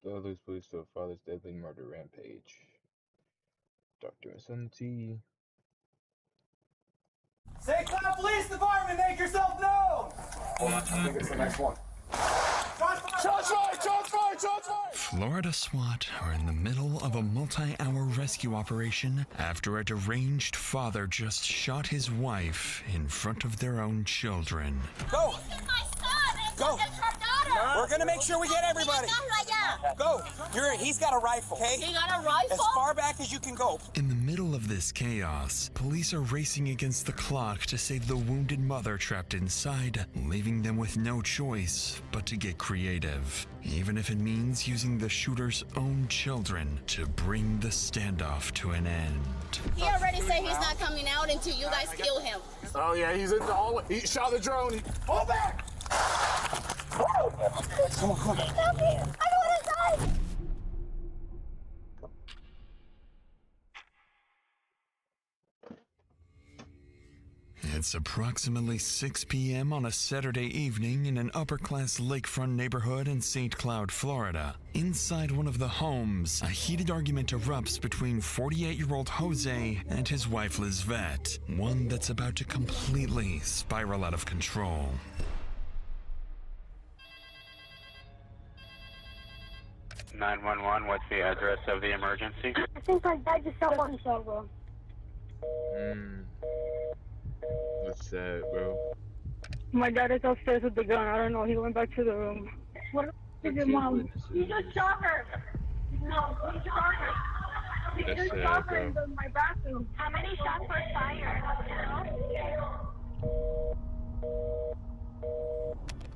Others police to a father's deadly murder rampage. Dr. Insanity. St. Cloud Police Department, make yourself known! Hold on, I think it's the next one. Florida SWAT are in the middle of a multi-hour rescue operation after a deranged father just shot his wife in front of their own children. Go! My son! Go. It's her daughter! We're gonna make sure we get everybody. Go! He's got a rifle, okay? He got a rifle? As far back as you can go. In the middle of this chaos, police are racing against the clock to save the wounded mother trapped inside, leaving them with no choice but to get creative, even if it means using the shooter's own children to bring the standoff to an end. He already said he's not coming out until you guys kill him. Oh yeah, he's in the hallway. He shot the drone. Hold back! Come on. Help me! I don't want to die! It's approximately 6 p.m. on a Saturday evening in an upper-class lakefront neighborhood in St. Cloud, Florida. Inside one of the homes, a heated argument erupts between 48-year-old Jose and his wife Lizvette, one that's about to completely spiral out of control. What's the address of the emergency? I think my dad just shot one shot, bro. What's that, bro? My dad is upstairs with the gun. I don't know. He went back to the room. What did your mom? He just shot her. No, he shot her. He just shot her in my bathroom. How many shots were fired?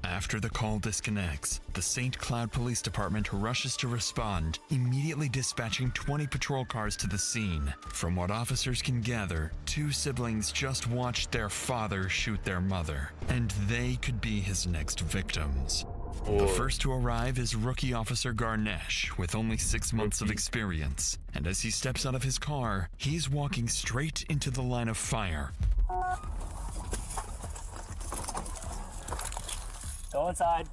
After the call disconnects, the St. Cloud Police Department rushes to respond, immediately dispatching 20 patrol cars to the scene. From what officers can gather, two siblings just watched their father shoot their mother, and they could be his next victims. The first to arrive is rookie officer Garnesh, with only 6 months of experience, and as he steps out of his car, he's walking straight into the line of fire. Go inside.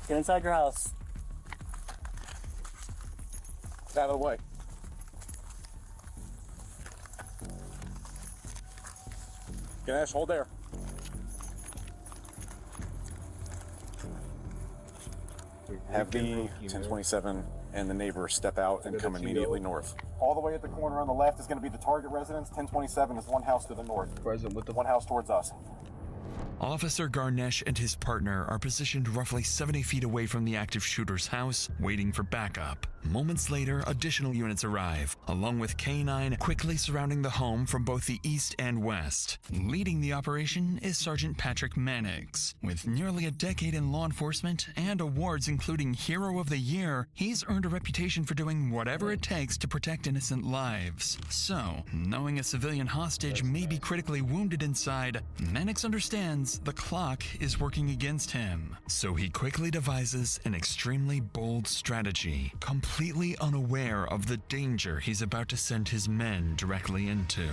Get inside your house. Get out of the way. Ganesh, hold there. Have the 1027 and the neighbor step out and come immediately north. All the way at the corner on the left is going to be the target residence. 1027 is one house to the north. Present with the One house towards us. Officer Garnesh and his partner are positioned roughly 70 feet away from the active shooter's house, waiting for backup. Moments later, additional units arrive, along with K-9 quickly surrounding the home from both the east and west. Leading the operation is Sergeant Patrick Mannix. With nearly a decade in law enforcement and awards including Hero of the Year, he's earned a reputation for doing whatever it takes to protect innocent lives. So, knowing a civilian hostage may be critically wounded inside, Mannix understands the clock is working against him. So he quickly devises an extremely bold strategy, completely unaware of the danger he's about to send his men directly into.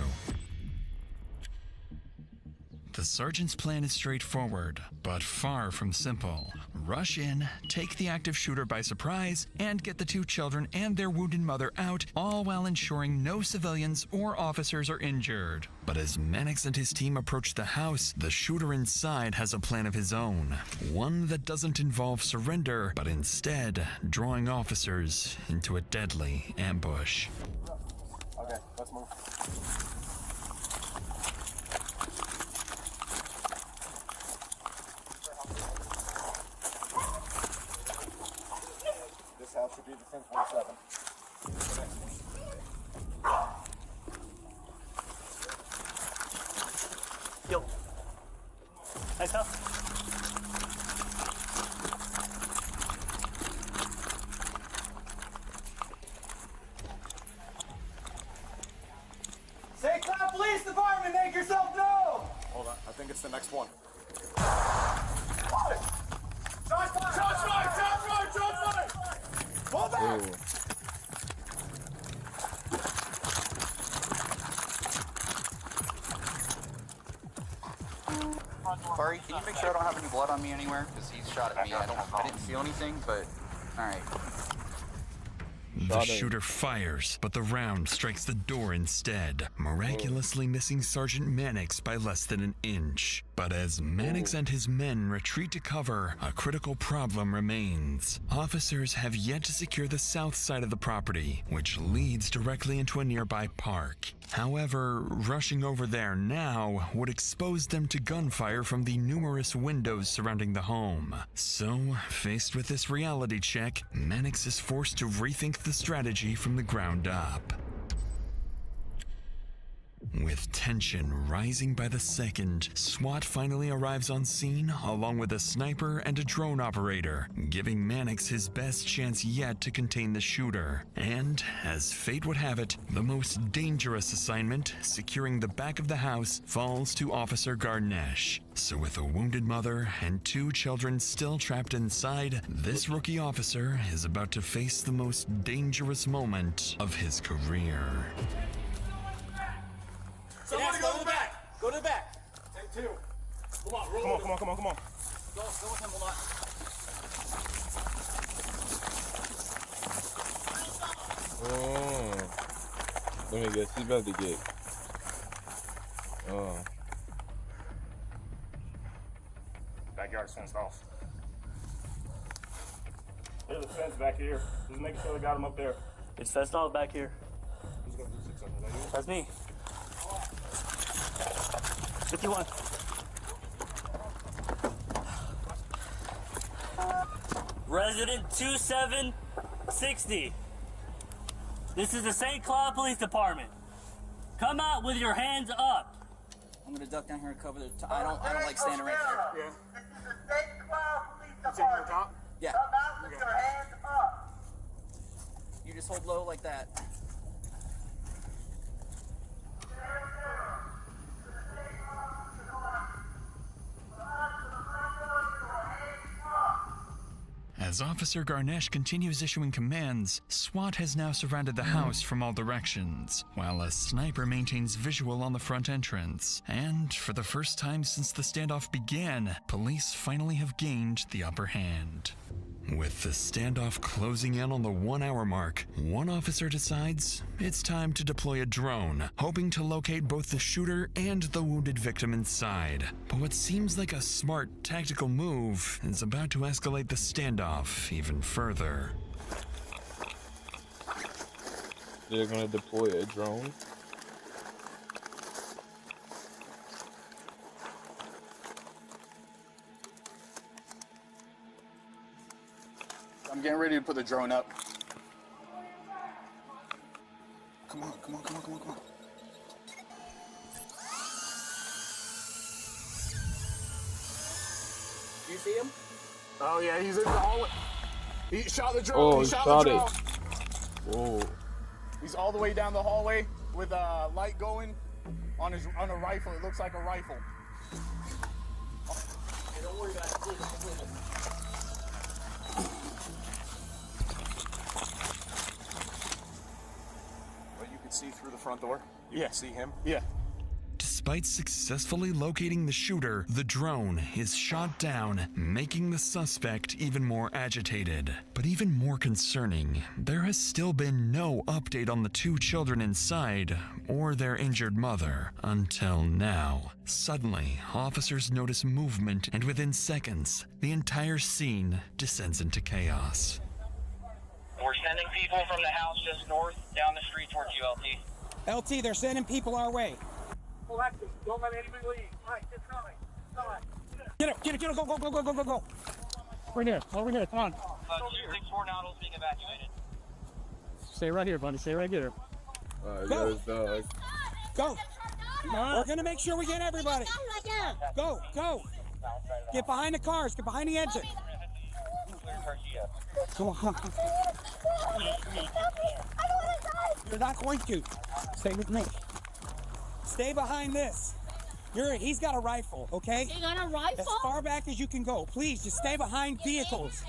The sergeant's plan is straightforward, but far from simple. Rush in, take the active shooter by surprise, and get the two children and their wounded mother out, all while ensuring no civilians or officers are injured. But as Mannix and his team approach the house, the shooter inside has a plan of his own. One that doesn't involve surrender, but instead drawing officers into a deadly ambush. Okay, let's move. This house should be the 1027. Yo. Nice house. St. Cloud Police Department, make yourself known! Hold on, I think it's the next one. Shots fired! Shots fired! Shots fired! Shots fired! Hold back! Corey, can you make sure I don't have any blood on me anywhere? Because he shot at me. I didn't feel anything, but all right. The shooter fires, but the round strikes the door instead, miraculously missing Sergeant Mannix by less than an inch. But as Mannix and his men retreat to cover, a critical problem remains. Officers have yet to secure the south side of the property, which leads directly into a nearby park. However, rushing over there now would expose them to gunfire from the numerous windows surrounding the home. So, faced with this reality check, Mannix is forced to rethink the strategy from the ground up. With tension rising by the second, SWAT finally arrives on scene along with a sniper and a drone operator, giving Mannix his best chance yet to contain the shooter. And, as fate would have it, the most dangerous assignment, securing the back of the house, falls to Officer Garnesh. So with a wounded mother and 2 children still trapped inside, this rookie officer is about to face the most dangerous moment of his career. Somebody go to the back. Go to the back. Take 2. Come on, roll. Come on. Go with him a lot. Oh. Let me guess. He's about to get. Oh. Backyard's fenced off. There's a fence back here. Just making sure they got him up there. It's fenced off back here. Who's gonna do 600? Is that you? That's me. 51. Resident 2760. This is the St. Cloud Police Department. Come out with your hands up. I'm gonna duck down here and cover the. I don't like standing right here. Yeah. This is the St. Cloud Police You taking your Department. top? Yeah. Come out with your hands up. You just hold low like that. As Officer Garnesh continues issuing commands, SWAT has now surrounded the house from all directions, while a sniper maintains visual on the front entrance. And for the first time since the standoff began, police finally have gained the upper hand. With the standoff closing in on the 1-hour mark, one officer decides it's time to deploy a drone, hoping to locate both the shooter and the wounded victim inside. But what seems like a smart tactical move is about to escalate the standoff even further. They're gonna deploy a drone. I'm getting ready to put the drone up. Come on. Do you see him? Oh yeah, he's in the hallway. He shot the drone. Oh, he he shot shot the it. drone. Whoa. He's all the way down the hallway with a light going on a rifle. It looks like a rifle. Hey, don't worry about it. Please. Well, you can see through the front door. Yeah. See him? Yeah. Despite successfully locating the shooter, the drone is shot down, making the suspect even more agitated. But even more concerning, there has still been no update on the 2 children inside or their injured mother until now. Suddenly, officers notice movement, and within seconds, the entire scene descends into chaos. We're sending people from the house just north down the street towards ULT. LT, they're sending people our way. Collective. Don't let anybody leave. All right, get coming. Come on. Get it, go. Over here, come on. 264 Nautilus being evacuated. Stay right here, buddy. Stay right here. Go. There's Go. We're gonna make sure we get everybody. Go. Get behind the cars. Get behind the engine. Come on. You're not going to. Stay with me. Stay behind this. He's got a rifle, okay? You got a rifle? As far back as you can go. Please, just stay behind vehicles.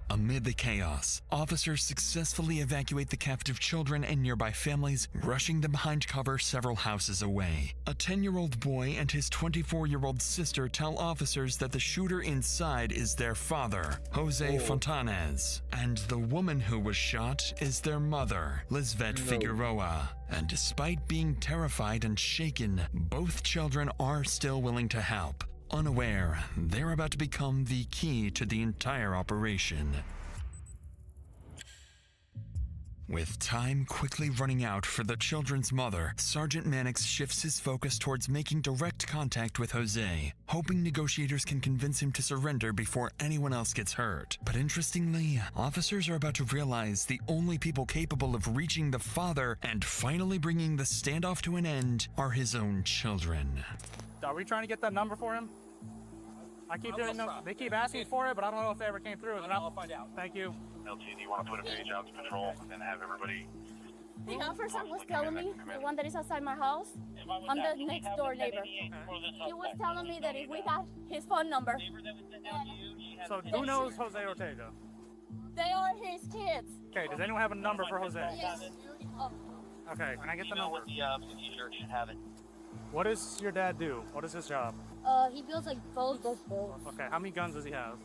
Amid the chaos, officers successfully evacuate the captive children and nearby families, rushing them behind cover several houses away. A 10-year-old boy and his 24-year-old sister tell officers that the shooter inside is their father, Jose Fontanez, and the woman who was shot is their mother, Lisbeth Figueroa. And despite being terrified and shaken, both children are still willing to help, unaware they're about to become the key to the entire operation. With time quickly running out for the children's mother, Sergeant Mannix shifts his focus towards making direct contact with Jose, hoping negotiators can convince him to surrender before anyone else gets hurt. But interestingly, officers are about to realize the only people capable of reaching the father and finally bringing the standoff to an end are his own children. Are we trying to get that number for him? I keep doing them. They keep asking for it, but I don't know if they ever came through. I'll find out. Thank you. LT, do you want to put a page out to patrol and have everybody? The officer was telling me, the one that is outside my house, I'm the next door neighbor. He was telling me that if we got his phone number. So who knows Jose Ortega? They are his kids. Okay, does anyone have a number for Jose? Yes. Oh. Okay, can I get the number? The t-shirt should have it. What does your dad do? What is his job? He builds like boats. Okay, how many guns does he have?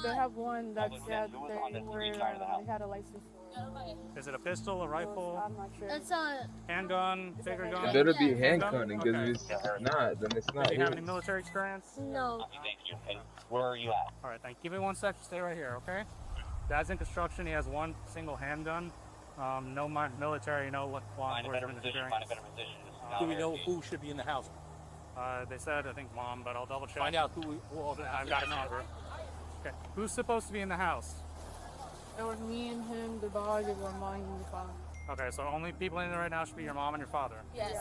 They have one that said they had a license for. Is it a pistol, a rifle? I'm not sure. It's a handgun, bigger gun? It better be handgunning, because if it's not, then it's not. Do you have any military experience? no. Where are you at? All right, thank you. Give me 1 sec. Stay right here, okay? Dad's in construction. He has one single handgun. No military, no law enforcement experience. Do we know who should be in the house? They said, I think mom, but I'll double check. Find out who all the I've got a number. Okay, who's supposed to be in the house? It was me and him, the dog, and my mom and the father. Okay, so only people in there right now should be your mom and your father. Yes.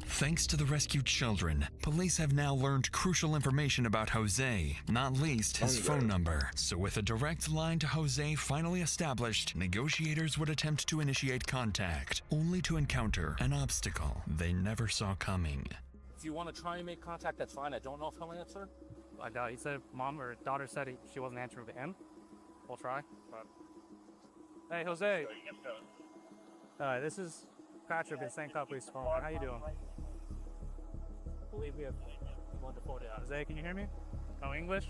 Thanks to the rescued children, police have now learned crucial information about Jose, not least his phone number. So with a direct line to Jose finally established, negotiators would attempt to initiate contact, only to encounter an obstacle they never saw coming. If you want to try and make contact, that's fine. I don't know if he'll answer. I doubt. He said mom or daughter said she wasn't answering to him. We'll try, but... Hey, Jose. This is Patrick at St. Cloud Police Department. How you doing? I believe we have one to photo out. Jose, can you hear me? No English?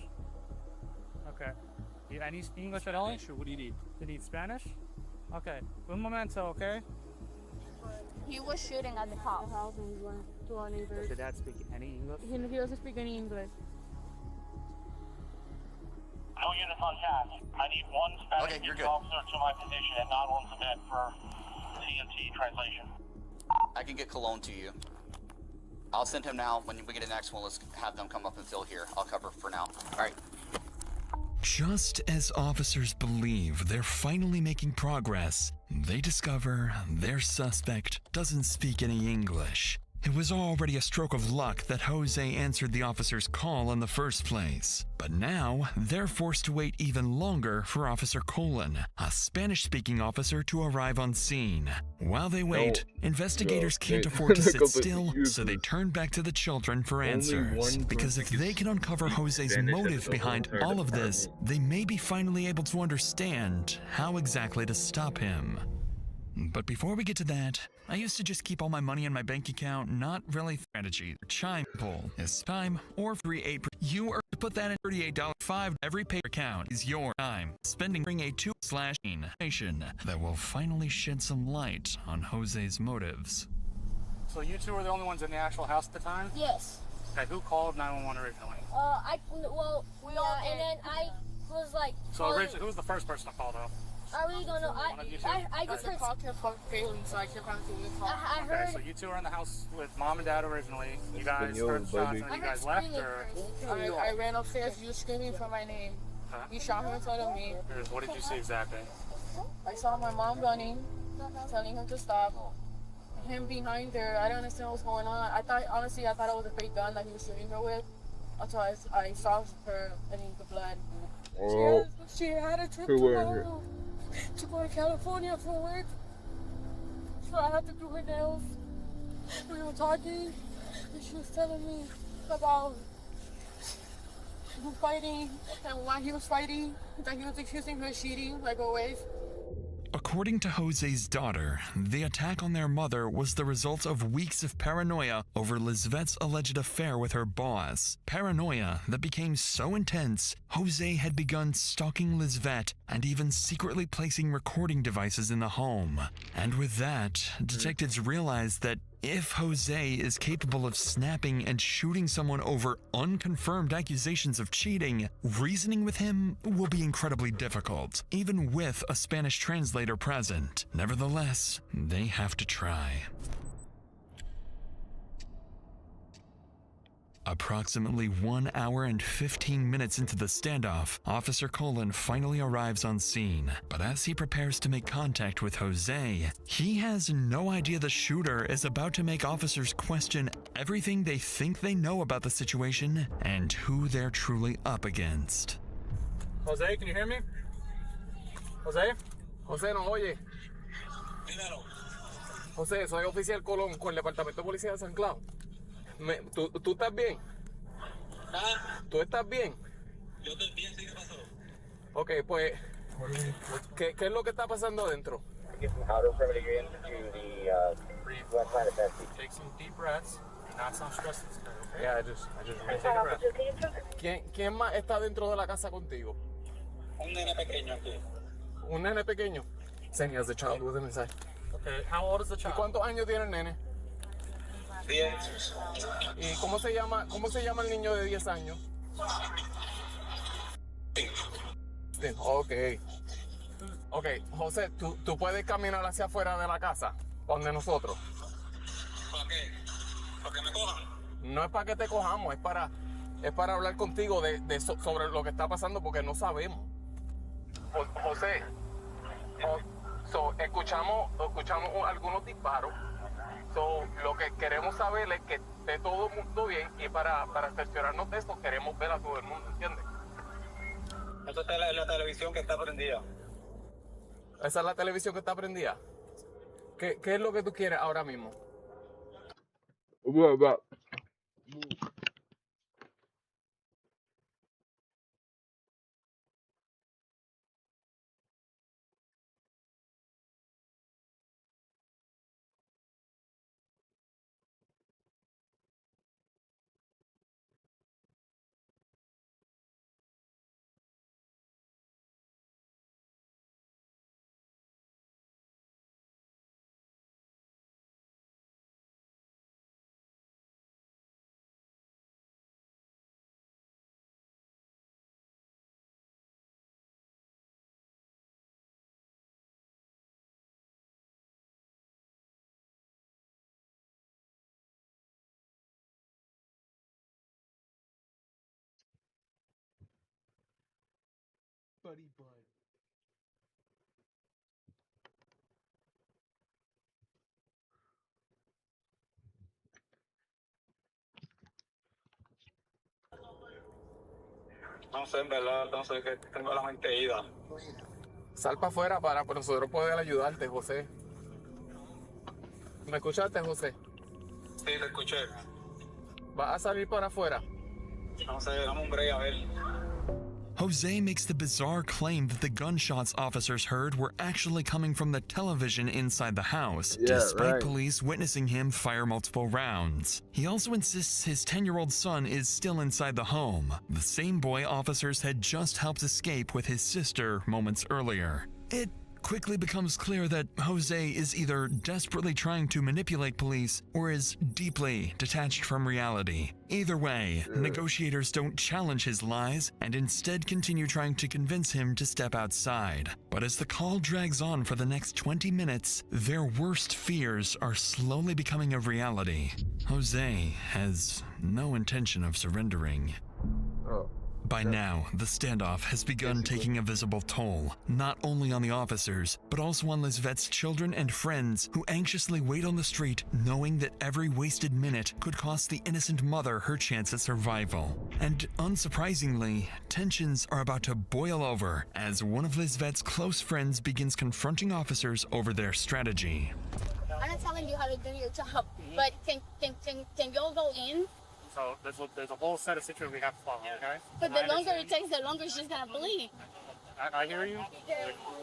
Okay. Any English at all? Sure, what do you need? You need Spanish? Okay. Un momento, okay? He was shooting at the cop. To our neighbors. Does your dad speak any English? He doesn't speak any English. No units on task. I need one Spanish officer to my position and not one submit for TNT translation. I can get Cologne to you. I'll send him now. When we get the next one, let's have them come up and fill here. I'll cover for now. All right. Just as officers believe they're finally making progress, they discover their suspect doesn't speak any English. It was already a stroke of luck that Jose answered the officer's call in the first place. But now, they're forced to wait even longer for Officer Colon, a Spanish-speaking officer, to arrive on scene. While they wait, investigators can't afford to sit still, so they turn back to the children for answers. Because if they can uncover Jose's motive behind all of this, they may be finally able to understand how exactly to stop him. But before we get to that, I used to just keep all my money in my bank account, not really strategy. Chime pull is time or free 8%. You are to put that in $38.05 every pay account is your time. Spending bring a 2/nation that will finally shed some light on Jose's motives. So you two are the only ones in the actual house at the time? Yes. Okay, who called 911 originally? And then I was like. So originally, who was the first person to call though? I really don't know. I just heard. Talking about failing, so I kept on doing the call. I heard. Okay, so you two are in the house with mom and dad originally. You guys heard shots and you guys left, or? I ran upstairs. You were screaming for my name. You shot him in front of me. What did you see exactly? I saw my mom running, telling him to stop. Him behind her. I don't understand what's going on. Honestly, I thought it was a fake gun that he was shooting her with. Until I saw her and the blood. Oh. She had a trip tomorrow to go to California for work. So I had to do her nails. We were talking, and she was telling me about fighting, and while he was fighting, that he was accusing her of cheating, like always. According to Jose's daughter, the attack on their mother was the result of weeks of paranoia over Lisvette's alleged affair with her boss. Paranoia that became so intense, Jose had begun stalking Lisvette and even secretly placing recording devices in the home. And with that, detectives realized that if Jose is capable of snapping and shooting someone over unconfirmed accusations of cheating, reasoning with him will be incredibly difficult, even with a Spanish translator present. Nevertheless, they have to try. Approximately 1 hour and 15 minutes into the standoff, Officer Colin finally arrives on scene. But as he prepares to make contact with Jose, he has no idea the shooter is about to make officers question everything they think they know about the situation and who they're truly up against. Jose, can you hear me? Jose? Jose, no oye. Jose, soy oficial Colón con el Departamento de Policía de San Clau. ¿Tú estás bien? ¿Tú estás bien? Yo estoy bien, sí, ¿qué pasó? Ok, pues, ¿qué es lo que está pasando adentro? Get some powder from it again to the west side of Betsy. Take some deep breaths, not some stress. Okay? Yeah, I just take a breath. ¿Quién más está dentro de la casa contigo? Un nene pequeño aquí. ¿Un nene pequeño? Saying he has a child with him inside. Okay, how old is the ¿Y child? cuántos años tiene el nene? 10. ¿Y cómo se llama el niño de 10 años? Ok. Ok, José, ¿tú puedes caminar hacia afuera de la casa, donde nosotros? ¿Para qué? ¿Para que me cojan? No es para que te cojamos, es para hablar contigo sobre lo que está pasando porque no sabemos. José, escuchamos algunos disparos. Lo que queremos saber es que esté todo el mundo bien y para cerciorarnos de eso queremos ver a todo el mundo, ¿entiendes? Esa es la televisión que está prendida. ¿Esa es la televisión que está prendida? ¿Qué es lo que tú quieres ahora mismo? Buddy bud. No sé, en verdad, entonces que tengo la mente ida. Sal para afuera para nosotros poder ayudarte, José. ¿Me escuchaste, José? Sí, te escuché. ¿Vas a salir para afuera? No sé, dame un break a ver. Jose makes the bizarre claim that the gunshots officers heard were actually coming from the television inside the house, despite police witnessing him fire multiple rounds. He also insists his 10-year-old son is still inside the home, the same boy officers had just helped escape with his sister moments earlier. It quickly becomes clear that Jose is either desperately trying to manipulate police or is deeply detached from reality. Either way, negotiators don't challenge his lies and instead continue trying to convince him to step outside. But as the call drags on for the next 20 minutes, their worst fears are slowly becoming a reality. Jose has no intention of surrendering. By now, the standoff has begun taking a visible toll, not only on the officers, but also on Lisvette's children and friends who anxiously wait on the street, knowing that every wasted minute could cost the innocent mother her chance at survival. And unsurprisingly, tensions are about to boil over as one of Lisvette's close friends begins confronting officers over their strategy. I'm not telling you how to do your job, but can y'all go in So there's a whole set of situations we have to follow, okay? But the longer it takes, the longer she's gonna bleed. I hear you.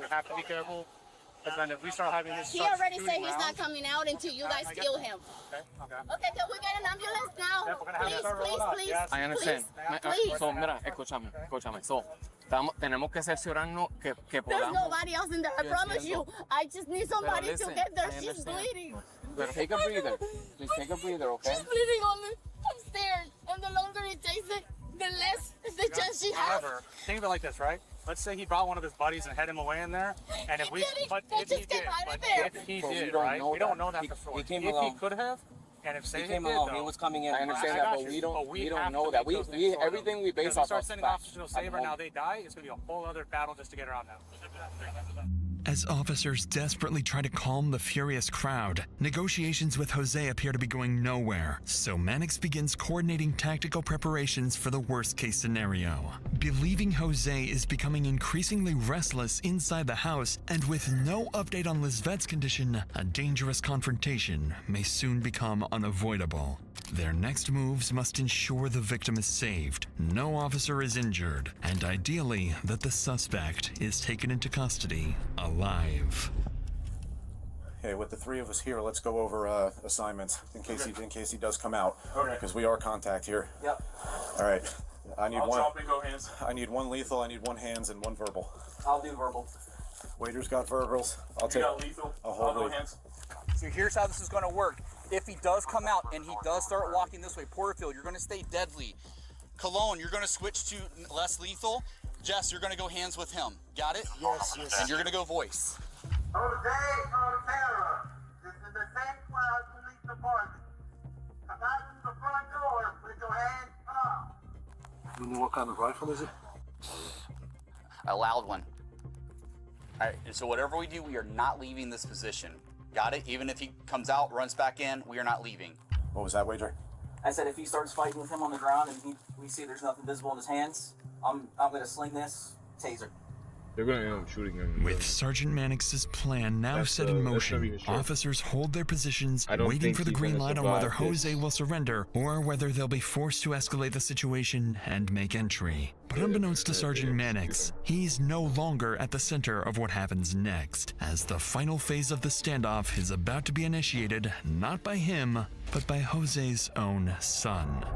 We have to be careful. Because then if we start having this He already said he's not coming out until you guys kill him. Okay. Okay, can we get an ambulance now? Please. I understand. Please. So, mira, escúchame. So, tenemos que cerciorarnos que There's podamos. nobody else in there. I promise you. I just need somebody to get there. She's bleeding. But take a breather. Just take a breather, okay? She's bleeding on me upstairs. And the longer it takes it, the less the chance she has. However, think of it like this, right? Let's say he brought one of his buddies and had him away in there, and if we, but if he did, right? We don't know that for sure. If he could have, and if say he came along, he was coming in. I understand that, but we don't know that. We everything we base off of start sending officers to save her. Now they die. It's gonna be a whole other battle just to get her out now. As officers desperately try to calm the furious crowd, negotiations with Jose appear to be going nowhere, so Mannix begins coordinating tactical preparations for the worst-case scenario. Believing Jose is becoming increasingly restless inside the house, and with no update on Lisvette's condition, a dangerous confrontation may soon become unavoidable. Their next moves must ensure the victim is saved, no officer is injured, and ideally that the suspect is taken into custody alive. Hey, with the three of us here, let's go over assignments in case he does come out. Okay. Because we are contact here. Yep. All right. I need I'll one. drop and go hands. I need one lethal. I need one hands and one verbal. I'll do verbal. Waiter's got verbals. I'll take. got lethal. I'll hold go lethal. hands. So here's how this is going to work. If he does come out and he does start walking this way, Porterfield, you're going to stay deadly. Cologne, you're going to switch to less lethal. Jess, you're going to go hands with him. Got it? Yes. And you're going to go voice. Jose Montero, this is the St. Cloud Police Department. Come out from the front door with your hands up. You know what kind of rifle is it? A loud one. All right, so whatever we do, we are not leaving this position. Got it? Even if he comes out, runs back in, we are not leaving. What was that, Wager? I said if he starts fighting with him on the ground and we see there's nothing visible in his hands, I'm going to sling this taser. They're going to end up shooting him. With Sergeant Mannix's plan now set in motion, officers hold their positions, waiting for the green light on whether Jose will surrender or whether they'll be forced to escalate the situation and make entry. But unbeknownst to Sergeant Mannix, he's no longer at the center of what happens next, as the final phase of the standoff is about to be initiated not by him, but by Jose's own son.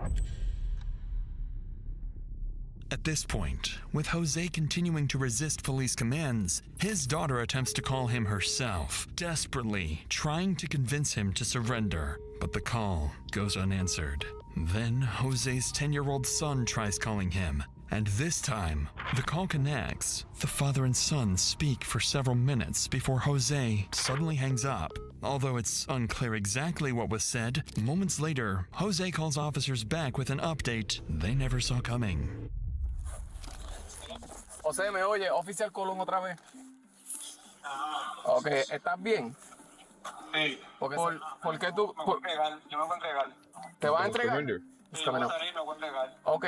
At this point, with Jose continuing to resist police commands, his daughter attempts to call him herself, desperately trying to convince him to surrender, but the call goes unanswered. Then Jose's 10-year-old son tries calling him, and this time, the call connects. The father and son speak for several minutes before Jose suddenly hangs up. Although it's unclear exactly what was said, moments later, Jose calls officers back with an update they never saw coming. José, ¿me oye? Oficial Colón otra vez. Ok, ¿estás bien? Sí. ¿Por qué tú...? Yo me voy a entregar. ¿Te vas a entregar? Sí, voy a salir, me voy a entregar. Ok,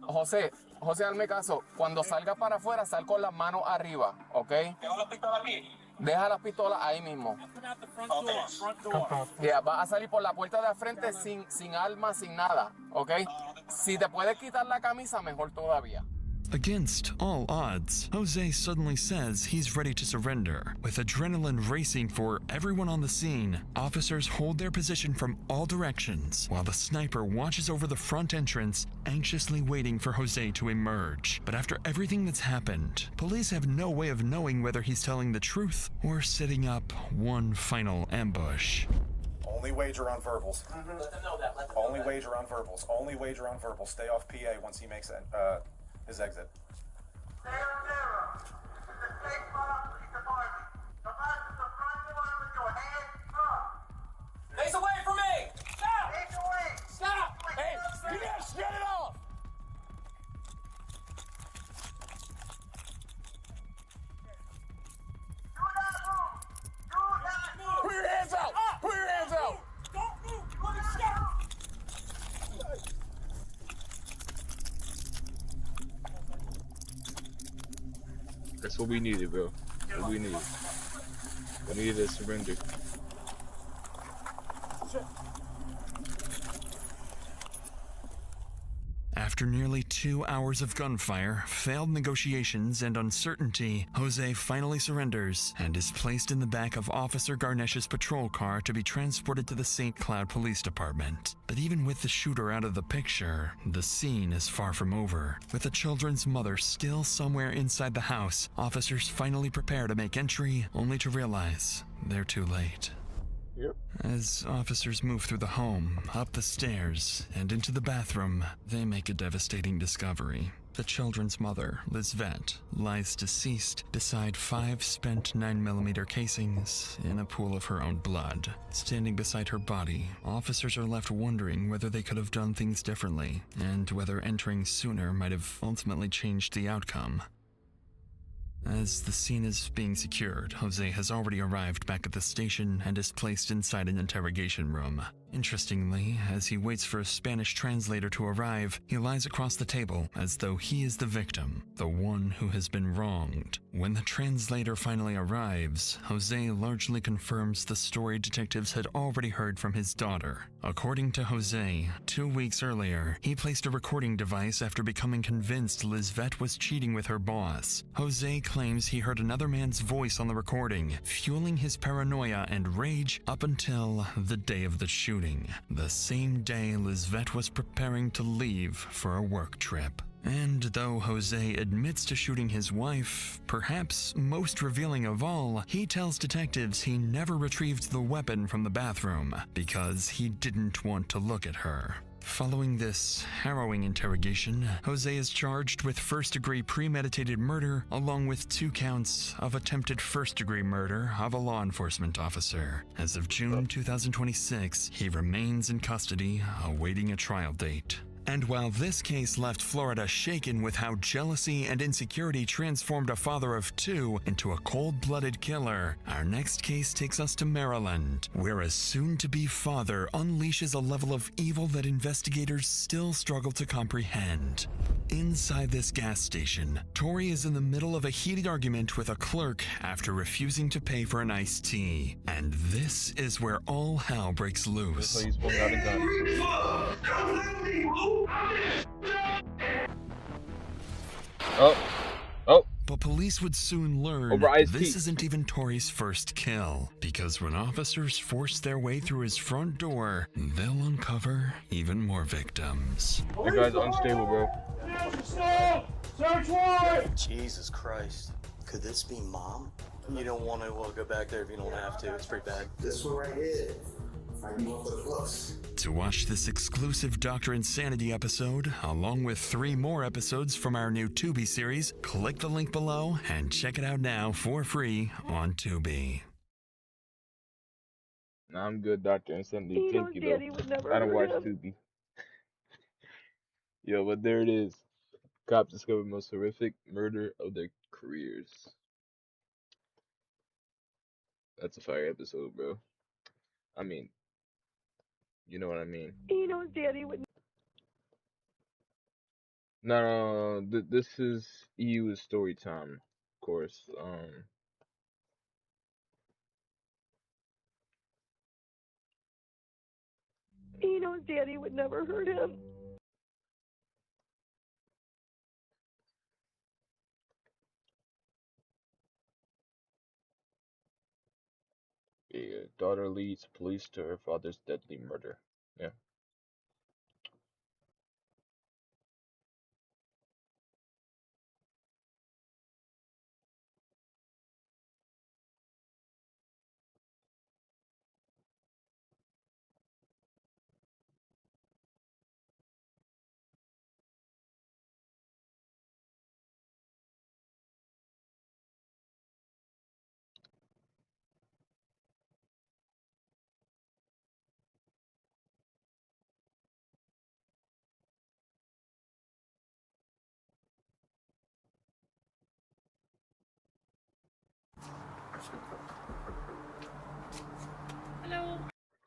José, hazme caso. Cuando salga para afuera, sal con las manos arriba, ¿ok? ¿Dejo la pistola aquí? Deja las pistolas ahí mismo. Ya, vas a salir por la puerta de al frente sin armas, sin nada, ¿ok? Si te puedes quitar la camisa, mejor todavía. Against all odds, Jose suddenly says he's ready to surrender. With adrenaline racing for everyone on the scene, officers hold their position from all directions, while the sniper watches over the front entrance, anxiously waiting for Jose to emerge. But after everything that's happened, police have no way of knowing whether he's telling the truth or setting up one final ambush. Only wager on verbals. Only wager on verbals. Only wager on verbals. Stay off PA once he makes his exit. Face away from me! Stop! Stop! Hey, you guys get it off! Put your hands out! Put your hands out! Don't move! Look at stop! That's what we needed, bro. That's what we needed. We needed a surrender. After nearly 2 hours of gunfire, failed negotiations, and uncertainty, Jose finally surrenders and is placed in the back of Officer Garnesh's patrol car to be transported to the St. Cloud Police Department. But even with the shooter out of the picture, the scene is far from over. With the children's mother still somewhere inside the house, officers finally prepare to make entry, only to realize they're too late. Yep. As officers move through the home, up the stairs, and into the bathroom, they make a devastating discovery. The children's mother, Lizvette, lies deceased beside 5 spent 9mm casings in a pool of her own blood. Standing beside her body, officers are left wondering whether they could have done things differently, and whether entering sooner might have ultimately changed the outcome. As the scene is being secured, Jose has already arrived back at the station and is placed inside an interrogation room. Interestingly, as he waits for a Spanish translator to arrive, he lies across the table as though he is the victim, the one who has been wronged. When the translator finally arrives, Jose largely confirms the story detectives had already heard from his daughter. According to Jose, 2 weeks earlier, he placed a recording device after becoming convinced Lizvette was cheating with her boss. Jose claims he heard another man's voice on the recording, fueling his paranoia and rage up until the day of the shooting. The same day Lizvette was preparing to leave for a work trip. And though Jose admits to shooting his wife, perhaps most revealing of all, he tells detectives he never retrieved the weapon from the bathroom because he didn't want to look at her. Following this harrowing interrogation, Jose is charged with first-degree premeditated murder along with 2 counts of attempted first-degree murder of a law enforcement officer. As of June 2026, he remains in custody, awaiting a trial date. And while this case left Florida shaken with how jealousy and insecurity transformed a father of 2 into a cold-blooded killer, our next case takes us to Maryland, where a soon-to-be father unleashes a level of evil that investigators still struggle to comprehend. Inside this gas station, Tori is in the middle of a heated argument with a clerk after refusing to pay for an iced tea. And this is where all hell breaks loose. He's pulling out a gun. Oh. But police would soon learn this isn't even Tori's first kill, because when officers force their way through his front door, they'll uncover even more victims. That guy's unstable, bro. Search warrant! Jesus Christ. Could this be Mom? You don't want to go back there if you don't have to. It's pretty bad. This one right here. To watch this exclusive Dr. Insanity episode, along with 3 more episodes from our new Tubi series, click the link below and check it out now for free on Tubi. Nah, I'm good, Dr. Insanity. Thank you, though. I don't watch Tubi. Yo, but there it is. Cops discover most horrific murder of their careers. That's a fire episode, bro. I mean, you know what I mean. He knows Daddy would. No, this is EU's story time, of course. He knows Daddy would never hurt him. Yeah, daughter leads police to her father's deadly murder. Yeah. Hello.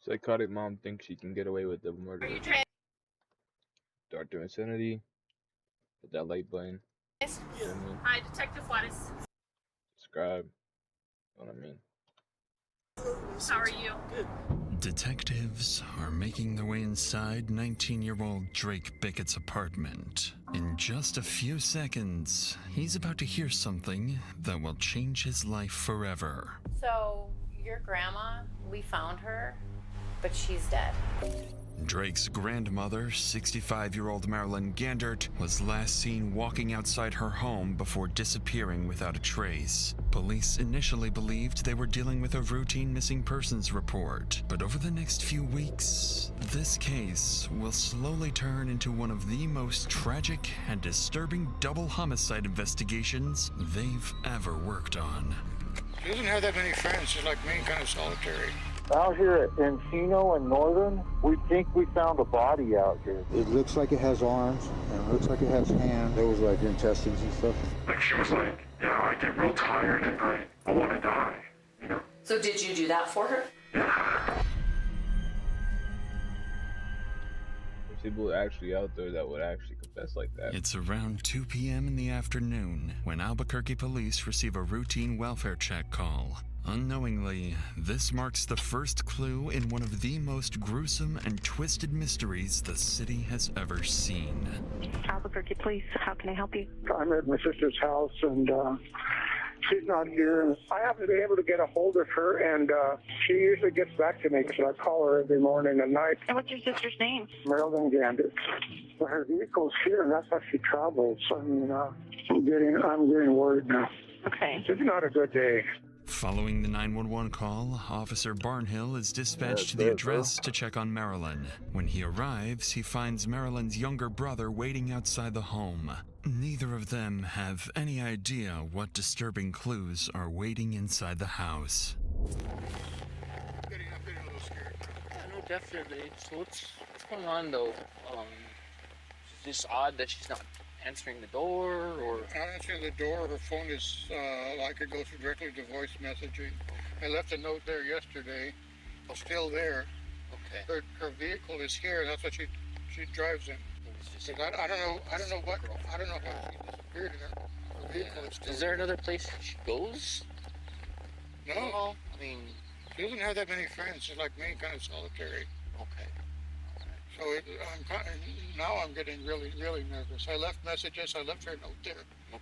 Psychotic mom thinks she can get away with double murder. Dr. Insanity. Hit that like button. Yes. Hi, Detective Juarez. Subscribe. You know what I mean. How are you? Good. Detectives are making their way inside 19-year-old Drake Bickett's apartment. In just a few seconds, he's about to hear something that will change his life forever. So, your grandma, we found her, but she's dead. Drake's grandmother, 65-year-old Marilyn Gandert, was last seen walking outside her home before disappearing without a trace. Police initially believed they were dealing with a routine missing persons report, but over the next few weeks, this case will slowly turn into one of the most tragic and disturbing double homicide investigations they've ever worked on. She doesn't have that many friends. She's like me, kind of solitary. Out here at Encino and Northern, we think we found a body out here. It looks like it has arms, and it looks like it has hands. There was like intestines and stuff. Like she was like, yeah, I get real tired and I want to die, you know? So did you do that for her? There's people actually out there that would actually confess like that. It's around 2 p.m. in the afternoon when Albuquerque police receive a routine welfare check call. Unknowingly, this marks the first clue in one of the most gruesome and twisted mysteries the city has ever seen. Albuquerque Police, how can I help you? I'm at my sister's house, and she's not here. I haven't been able to get a hold of her, and she usually gets back to me because I call her every morning and night. And what's your sister's name? Marilyn Gandert. Well, her vehicle's here, and that's how she travels. I mean, I'm getting worried now. Okay. It's not a good day. Following the 911 call, Officer Barnhill is dispatched to the address to check on Marilyn. When he arrives, he finds Marilyn's younger brother waiting outside the home. Neither of them have any idea what disturbing clues are waiting inside the house. Getting a little scared. Yeah, no, definitely. So what's going on though? Is this odd that she's not answering the door, or? Not answering the door. Her phone is, I could go through directly to voice messaging. I left a note there yesterday. It's still there. Okay. Her vehicle is here, and that's what she drives in. I don't know how she disappeared in her vehicle. Is still Is there another place she goes? No. I mean, she doesn't have that many friends. She's like me, kind of solitary. Okay. So now I'm getting really, really nervous. I left messages. I left her a note there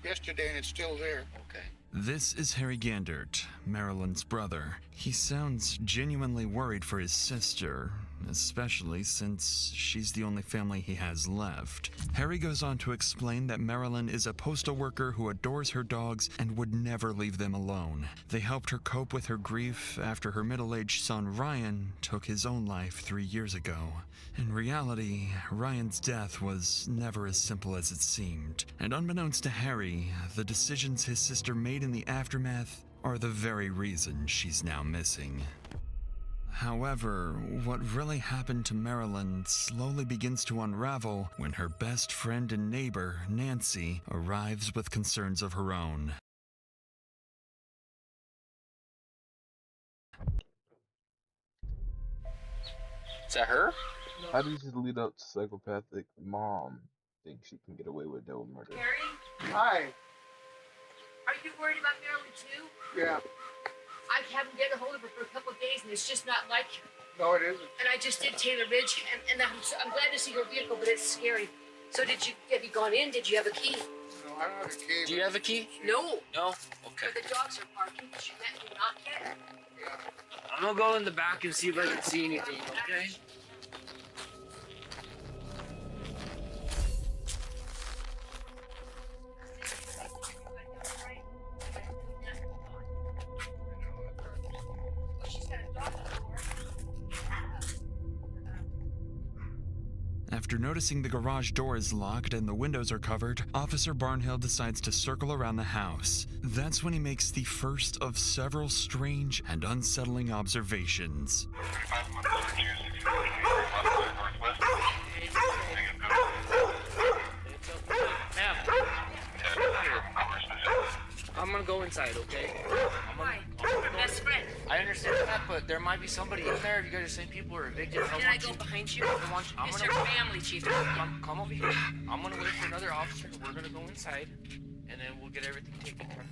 yesterday, and it's still there. Okay. This is Harry Gandert, Marilyn's brother. He sounds genuinely worried for his sister, especially since she's the only family he has left. Harry goes on to explain that Marilyn is a postal worker who adores her dogs and would never leave them alone. They helped her cope with her grief after her middle-aged son Ryan took his own life 3 years ago. In reality, Ryan's death was never as simple as it seemed, and unbeknownst to Harry, the decisions his sister made in the aftermath are the very reason she's now missing. However, what really happened to Marilyn slowly begins to unravel when her best friend and neighbor, Nancy, arrives with concerns of her own. Is that her? How does this lead up to psychopathic mom think she can get away with double murder? Harry, Hi. are you worried about Marilyn too? Yeah. I haven't get a hold of her for a couple of days, and it's just not like her. No, it isn't. And I just did Taylor Ridge, and I'm glad to see her vehicle, but it's scary. So have you gone in? Did you have a key? No, I don't have a key. Do you have a key? No. No? Okay. Where the dogs are parking. Did you not yet? I'm gonna go in the back and see if I can see anything, okay? After noticing the garage door is locked and the windows are covered, Officer Barnhill decides to circle around the house. That's when he makes the first of several strange and unsettling observations. I'm gonna go inside, okay? Why? Best friend. I understand that, but there might be somebody in there. If you guys are saying people are evicted, Can I go behind you? It's her family, Chief. Come over here. I'm gonna wait for another officer. We're gonna go inside, and then we'll get everything taken care of.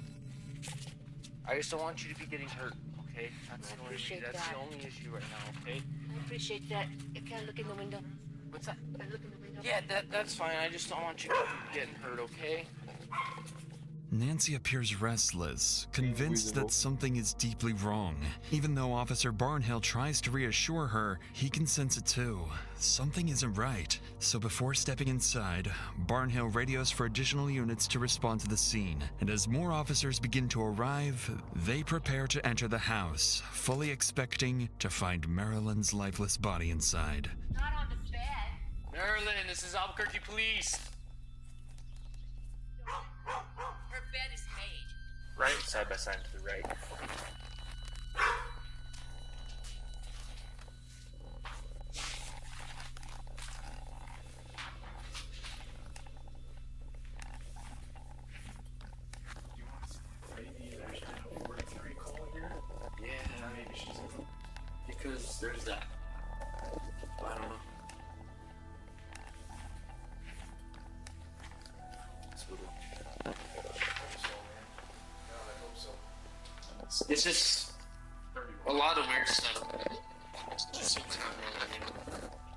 I just don't want you to be getting hurt, okay? That's I the only appreciate that's that. the only issue right now, okay? I appreciate that. Can I look in the window? What's that? Can I look in the window? Yeah, that's fine. I just don't want you getting hurt, okay? Nancy appears restless, convinced that something is deeply wrong. Even though Officer Barnhill tries to reassure her, he can sense it too. Something isn't right. So before stepping inside, Barnhill radios for additional units to respond to the scene. And as more officers begin to arrive, they prepare to enter the house, fully expecting to find Marilyn's lifeless body inside. Not on the bed. Marilyn, this is Albuquerque Police. Her bed is made. Right, side by side to the right. Maybe there's a 43 call here. Yeah, Maybe she's in. because there's that. I don't know. It's just a lot of weird stuff.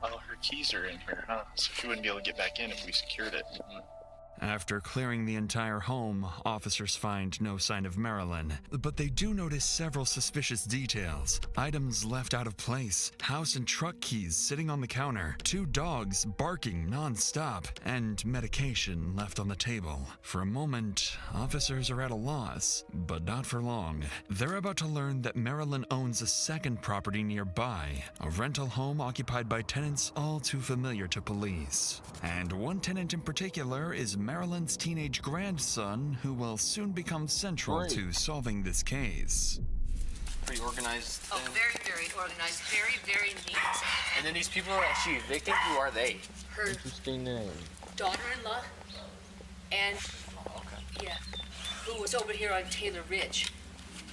Well, her keys are in here, huh? So she wouldn't be able to get back in if we secured it. After clearing the entire home, officers find no sign of Marilyn, but they do notice several suspicious details. Items left out of place, house and truck keys sitting on the counter, 2 dogs barking non-stop, and medication left on the table. For a moment, officers are at a loss, but not for long. They're about to learn that Marilyn owns a second property nearby, a rental home occupied by tenants all too familiar to police. And one tenant in particular is Marilyn's teenage grandson, who will soon become central to solving this case. Pretty organized. Oh, very, very organized. Very, very neat. And then these people are actually evicted. Who are they? Her Interesting name. daughter-in-law and yeah, who was over here on Taylor Ridge.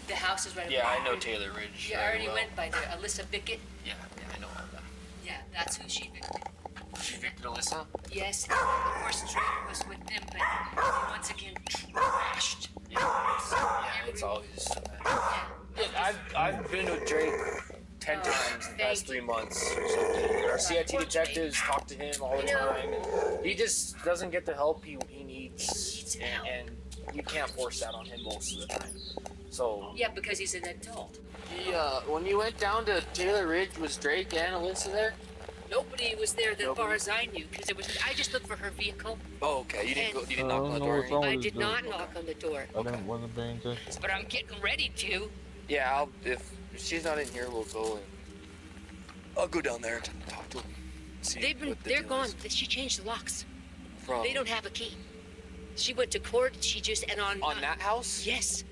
The house is right. Yeah, over I know there. Taylor Ridge. Yeah, I very already well. went by there. Alyssa Bickett. Yeah, I know all that. Yeah, that's who she evicted. She evicted Alyssa? Yes, of course Drake was with them, but he once again trashed. Yeah, it's always. Yeah, I've been with Drake 10 times in the past 3 months or something. Our CIT detectives talk to him all the time. And he just doesn't get the help he needs, and you can't force that on him most of the time. So Yeah, because he's an adult. when you went down to Taylor Ridge, was Drake and Alyssa there? Nobody was there as far as I knew, because I just looked for her vehicle. Oh, okay. You didn't And- knock on the door. or anything? I did not knock on the door, I didn't want to bring this. but I'm getting ready to. Yeah, if she's not in here, we'll go and I'll go down there and talk to him. They're gone. She changed the locks. From They don't have a key. She went to court. She just on that house. Yes.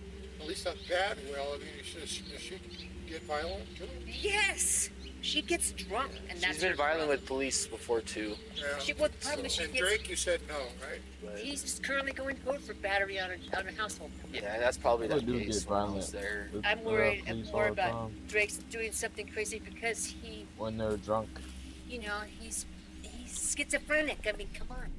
At least not that well. I mean, does she get violent too? Yes. She gets drunk, and that's She's been her violent with police before too. She, well, the problem is she And gets. Drake, you said no, right? He's currently going to court for battery on a household. Yeah, that's probably People that do case get when I was violent. there. I'm They're worried police more all the about time Drake's doing something crazy because he, when they're drunk. he's schizophrenic. I mean, come on.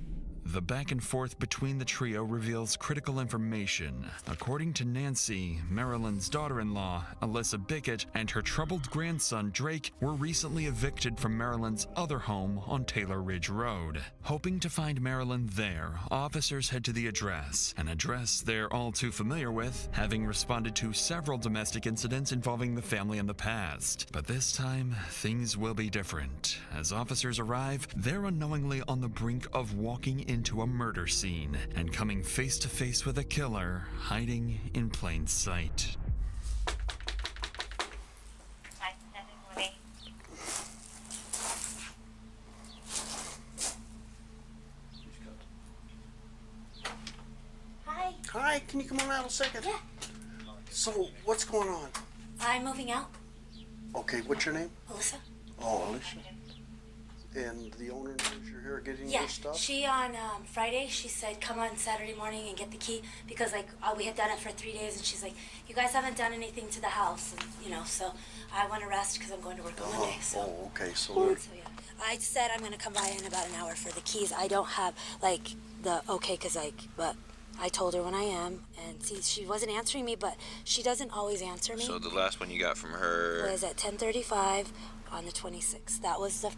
The back and forth between the trio reveals critical information. According to Nancy, Marilyn's daughter-in-law, Alyssa Bickett, and her troubled grandson, Drake, were recently evicted from Marilyn's other home on Taylor Ridge Road. Hoping to find Marilyn there, officers head to the address, an address they're all too familiar with, having responded to several domestic incidents involving the family in the past. But this time, things will be different. As officers arrive, they're unknowingly on the brink of walking into a murder scene and coming face to face with a killer hiding in plain sight. Hi. Hi, can you come on out a second? Yeah. So, what's going on? I'm moving out. Okay, what's your name? Alyssa? Oh, Alicia. And the owner knows you're here getting Yeah, your stuff? she on Friday, she said come on Saturday morning and get the key because we had done it for 3 days and she's like, you guys haven't done anything to the house, and, so I want to rest because I'm going to work on Monday. So. Oh, okay, so Yeah. I said I'm going to come by in about an hour for the keys. I don't have the okay because but I told her when I am, and see, she wasn't answering me, but she doesn't always answer me. So the last one you got from her was at 10:35 on the 26th. That was the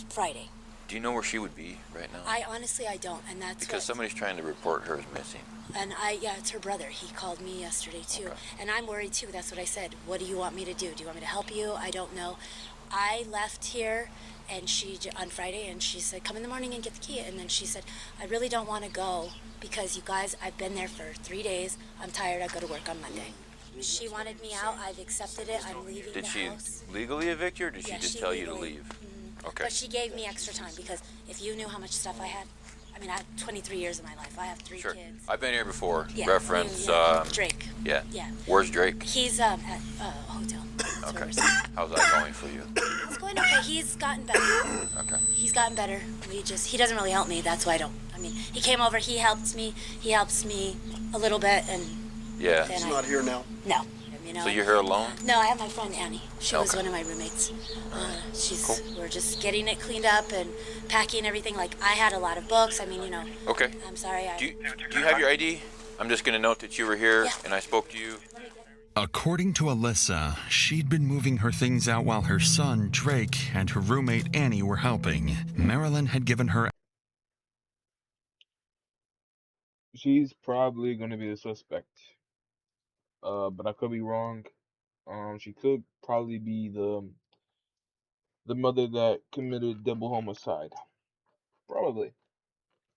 Friday. Do you know where she would be right now? I honestly don't, and that's because somebody's trying to report her as missing. And it's her brother. He called me yesterday too, and I'm worried too. That's what I said. What do you want me to do? Do you want me to help you? I don't know. I left here, and on Friday, and she said, "Come in the morning and get the key." And then she said, "I really don't want to go because you guys, I've been there for 3 days. I'm tired. I go to work on Monday." She wanted me out. I've accepted it. I'm leaving the house. Did she legally evict you, or did she just tell you to leave? Okay. But she gave me extra time because if you knew how much stuff I had, I mean, I have 23 years of my life. I have 3 kids. I've been here before. Yeah. Reference Drake. Yeah. Yeah. Where's Drake? He's at a hotel. Okay. How's that going for you? It's going okay. He's gotten better. Okay. He's gotten better. He doesn't really help me. That's why I mean, he came over. He helps me. He helps me a little bit, and yeah. He's not here now. No. So you're here alone? No, I have my friend Annie. She was one of my roommates. We're just getting it cleaned up and packing everything. Like, I had a lot of books. I mean, Okay. I'm sorry. Do you have your ID? I'm just going to note that you were here and I spoke to you. According to Alyssa, she'd been moving her things out while her son, Drake, and her roommate, Annie, were helping. Marilyn had given her... She's probably going to be the suspect. But I could be wrong. She could probably be the mother that committed double homicide. Probably.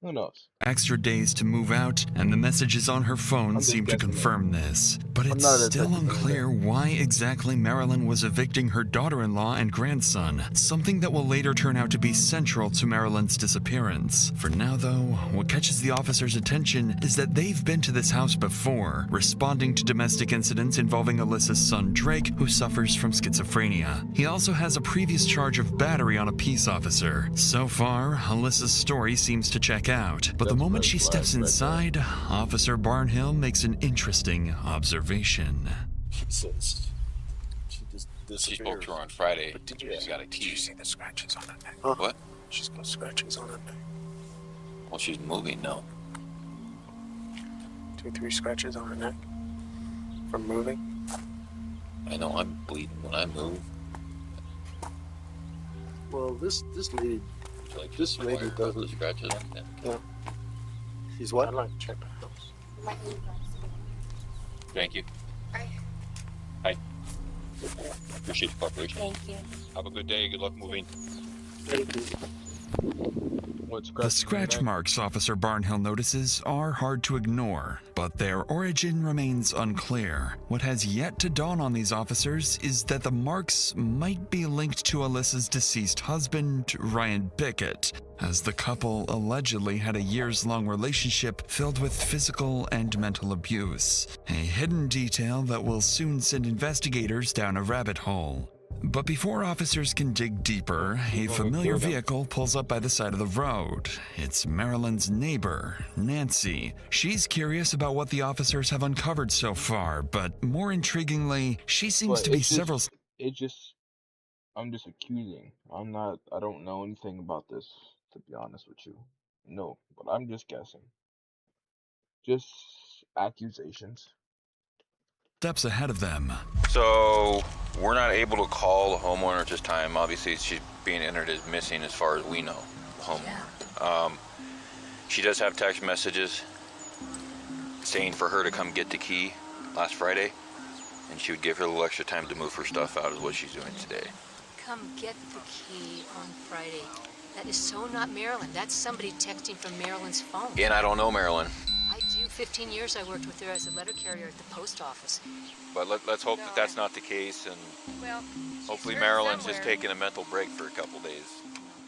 Who knows? Extra days to move out, and the messages on her phone seem to confirm this. But it's still unclear why exactly Marilyn was evicting her daughter-in-law and grandson, something that will later turn out to be central to Marilyn's disappearance. For now, though, what catches the officers' attention is that they've been to this house before, responding to domestic incidents involving Alyssa's son Drake, who suffers from schizophrenia. He also has a previous charge of battery on a peace officer. So far, Alyssa's story seems to check out, but the moment she steps inside, Officer Barnhill makes an interesting observation. She says she just disappeared. She spoke to her on Friday. But did She's got a key. Did you see the scratches on her neck? Huh? What? She's got scratches on her neck. Well, she's moving, no. 2-3 scratches on her neck from moving. I know I'm bleeding when I move. Well, this lady, like this lady doesn't. Scratches like that. Yeah. She's what? I'd like to check the house. Thank you. Hi. Appreciate your cooperation. Thank you. Have a good day. Good luck moving. Thank you. The scratch marks Officer Barnhill notices are hard to ignore, but their origin remains unclear. What has yet to dawn on these officers is that the marks might be linked to Alyssa's deceased husband, Ryan Bickett, as the couple allegedly had a years-long relationship filled with physical and mental abuse, a hidden detail that will soon send investigators down a rabbit hole. But before officers can dig deeper, a familiar vehicle pulls up by the side of the road. It's Marilyn's neighbor, Nancy. She's curious about what the officers have uncovered so far, but more intriguingly, she seems to be several... I'm just accusing. I don't know anything about this, to be honest with you. No, but I'm just guessing. Just accusations. Steps ahead of them. So we're not able to call the homeowner at this time. Obviously, she's being entered as missing as far as we know, the homeowner. She does have text messages saying for her to come get the key last Friday, and she would give her a little extra time to move her stuff out is what she's doing today. Come get the key on Friday. That is so not Marilyn. That's somebody texting from Marilyn's phone. And I don't know Marilyn. I do. 15 years I worked with her as a letter carrier at the post office. But let's hope that that's not the case, and hopefully Marilyn's just taking a mental break for a couple days.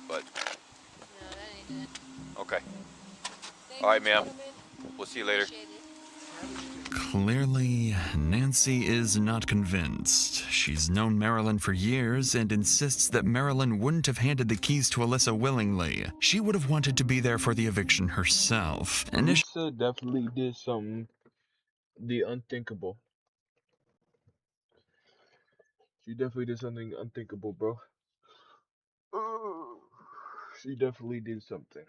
But no, that ain't it. Okay. All right, ma'am. We'll see you later. Clearly, Nancy is not convinced. She's known Marilyn for years and insists that Marilyn wouldn't have handed the keys to Alyssa willingly. She would have wanted to be there for the eviction herself. Alyssa definitely did the unthinkable. She definitely did something unthinkable, bro. She definitely did something.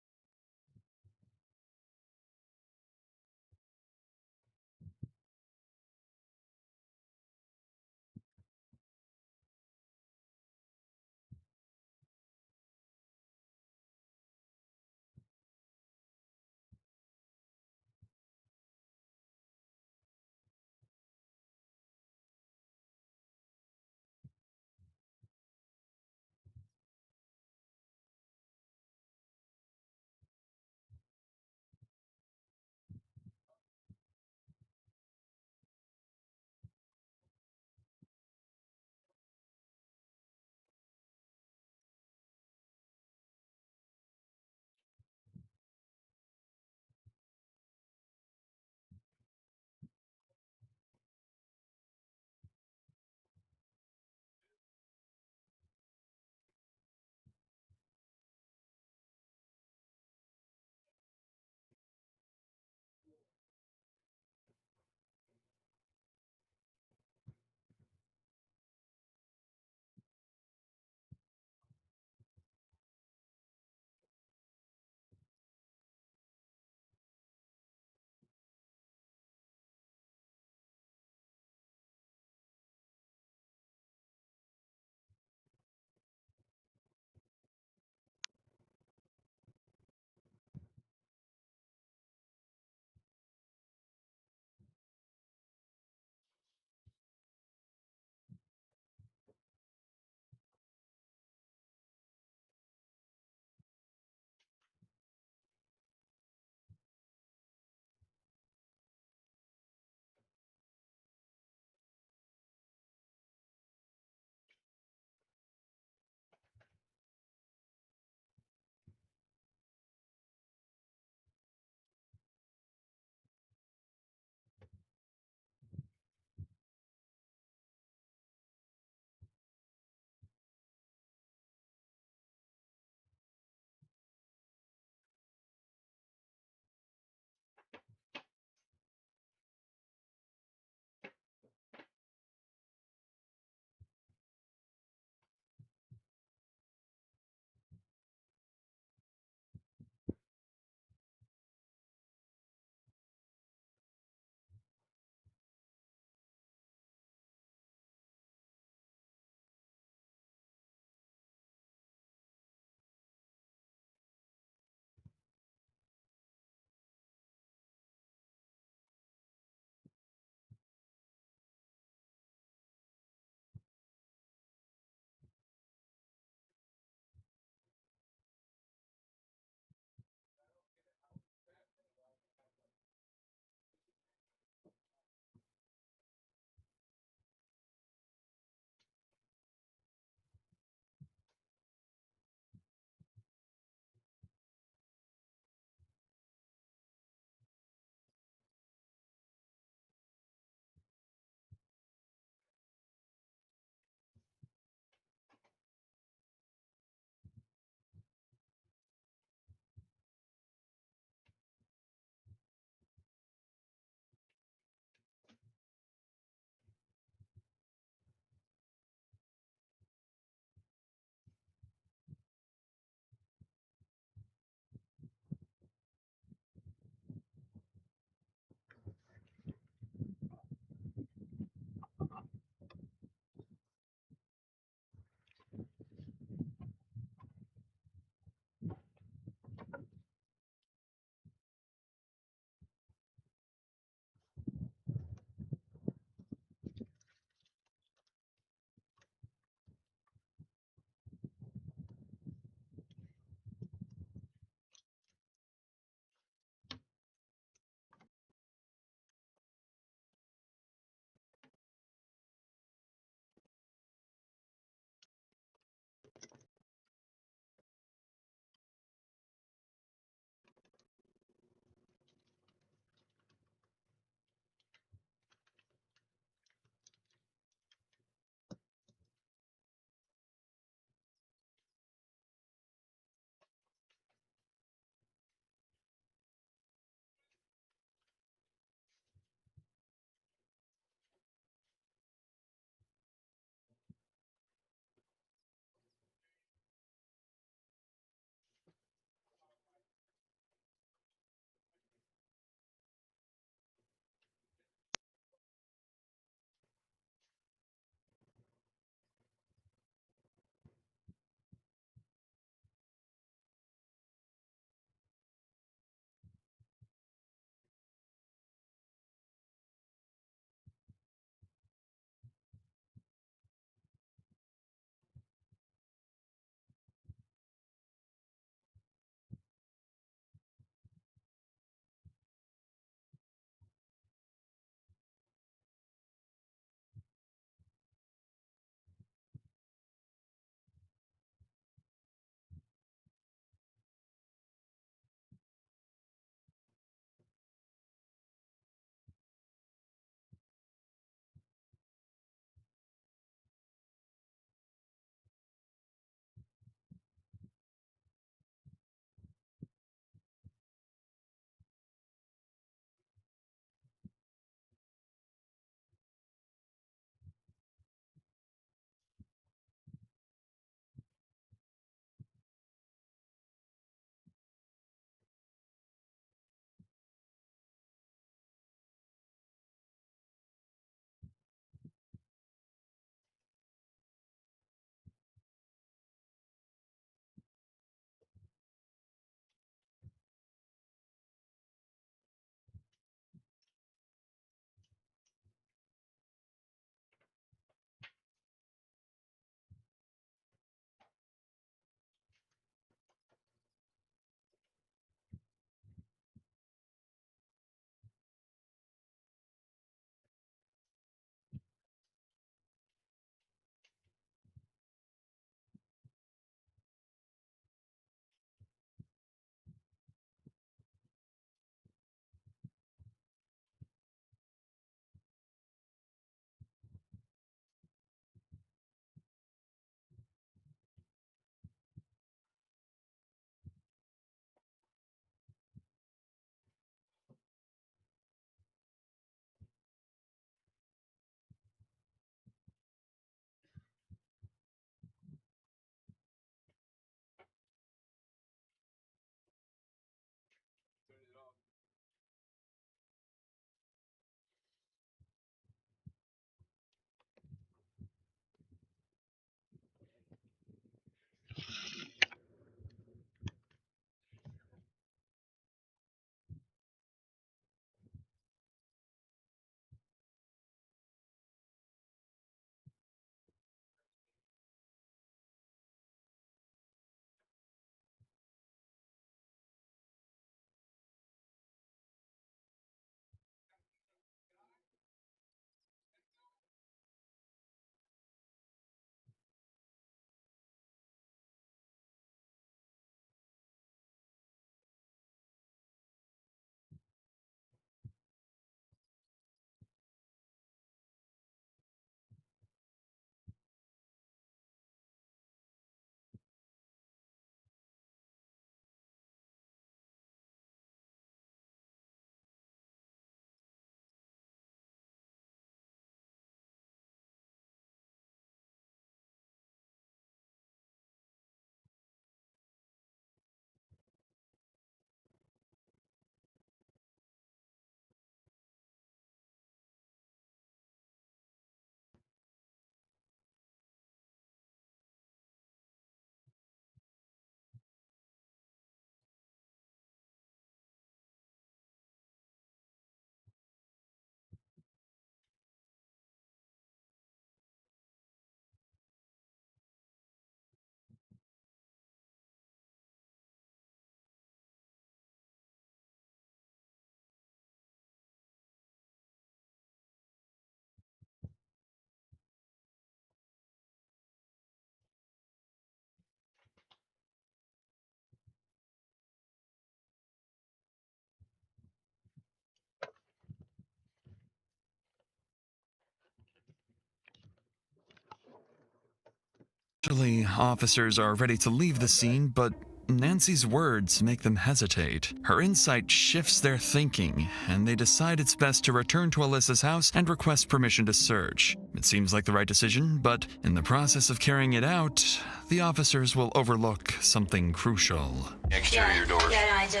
Eventually, officers are ready to leave the scene, but Nancy's words make them hesitate. Her insight shifts their thinking, and they decide it's best to return to Alyssa's house and request permission to search. It seems like the right decision, but in the process of carrying it out, the officers will overlook something crucial. Exterior doors. Yeah, no,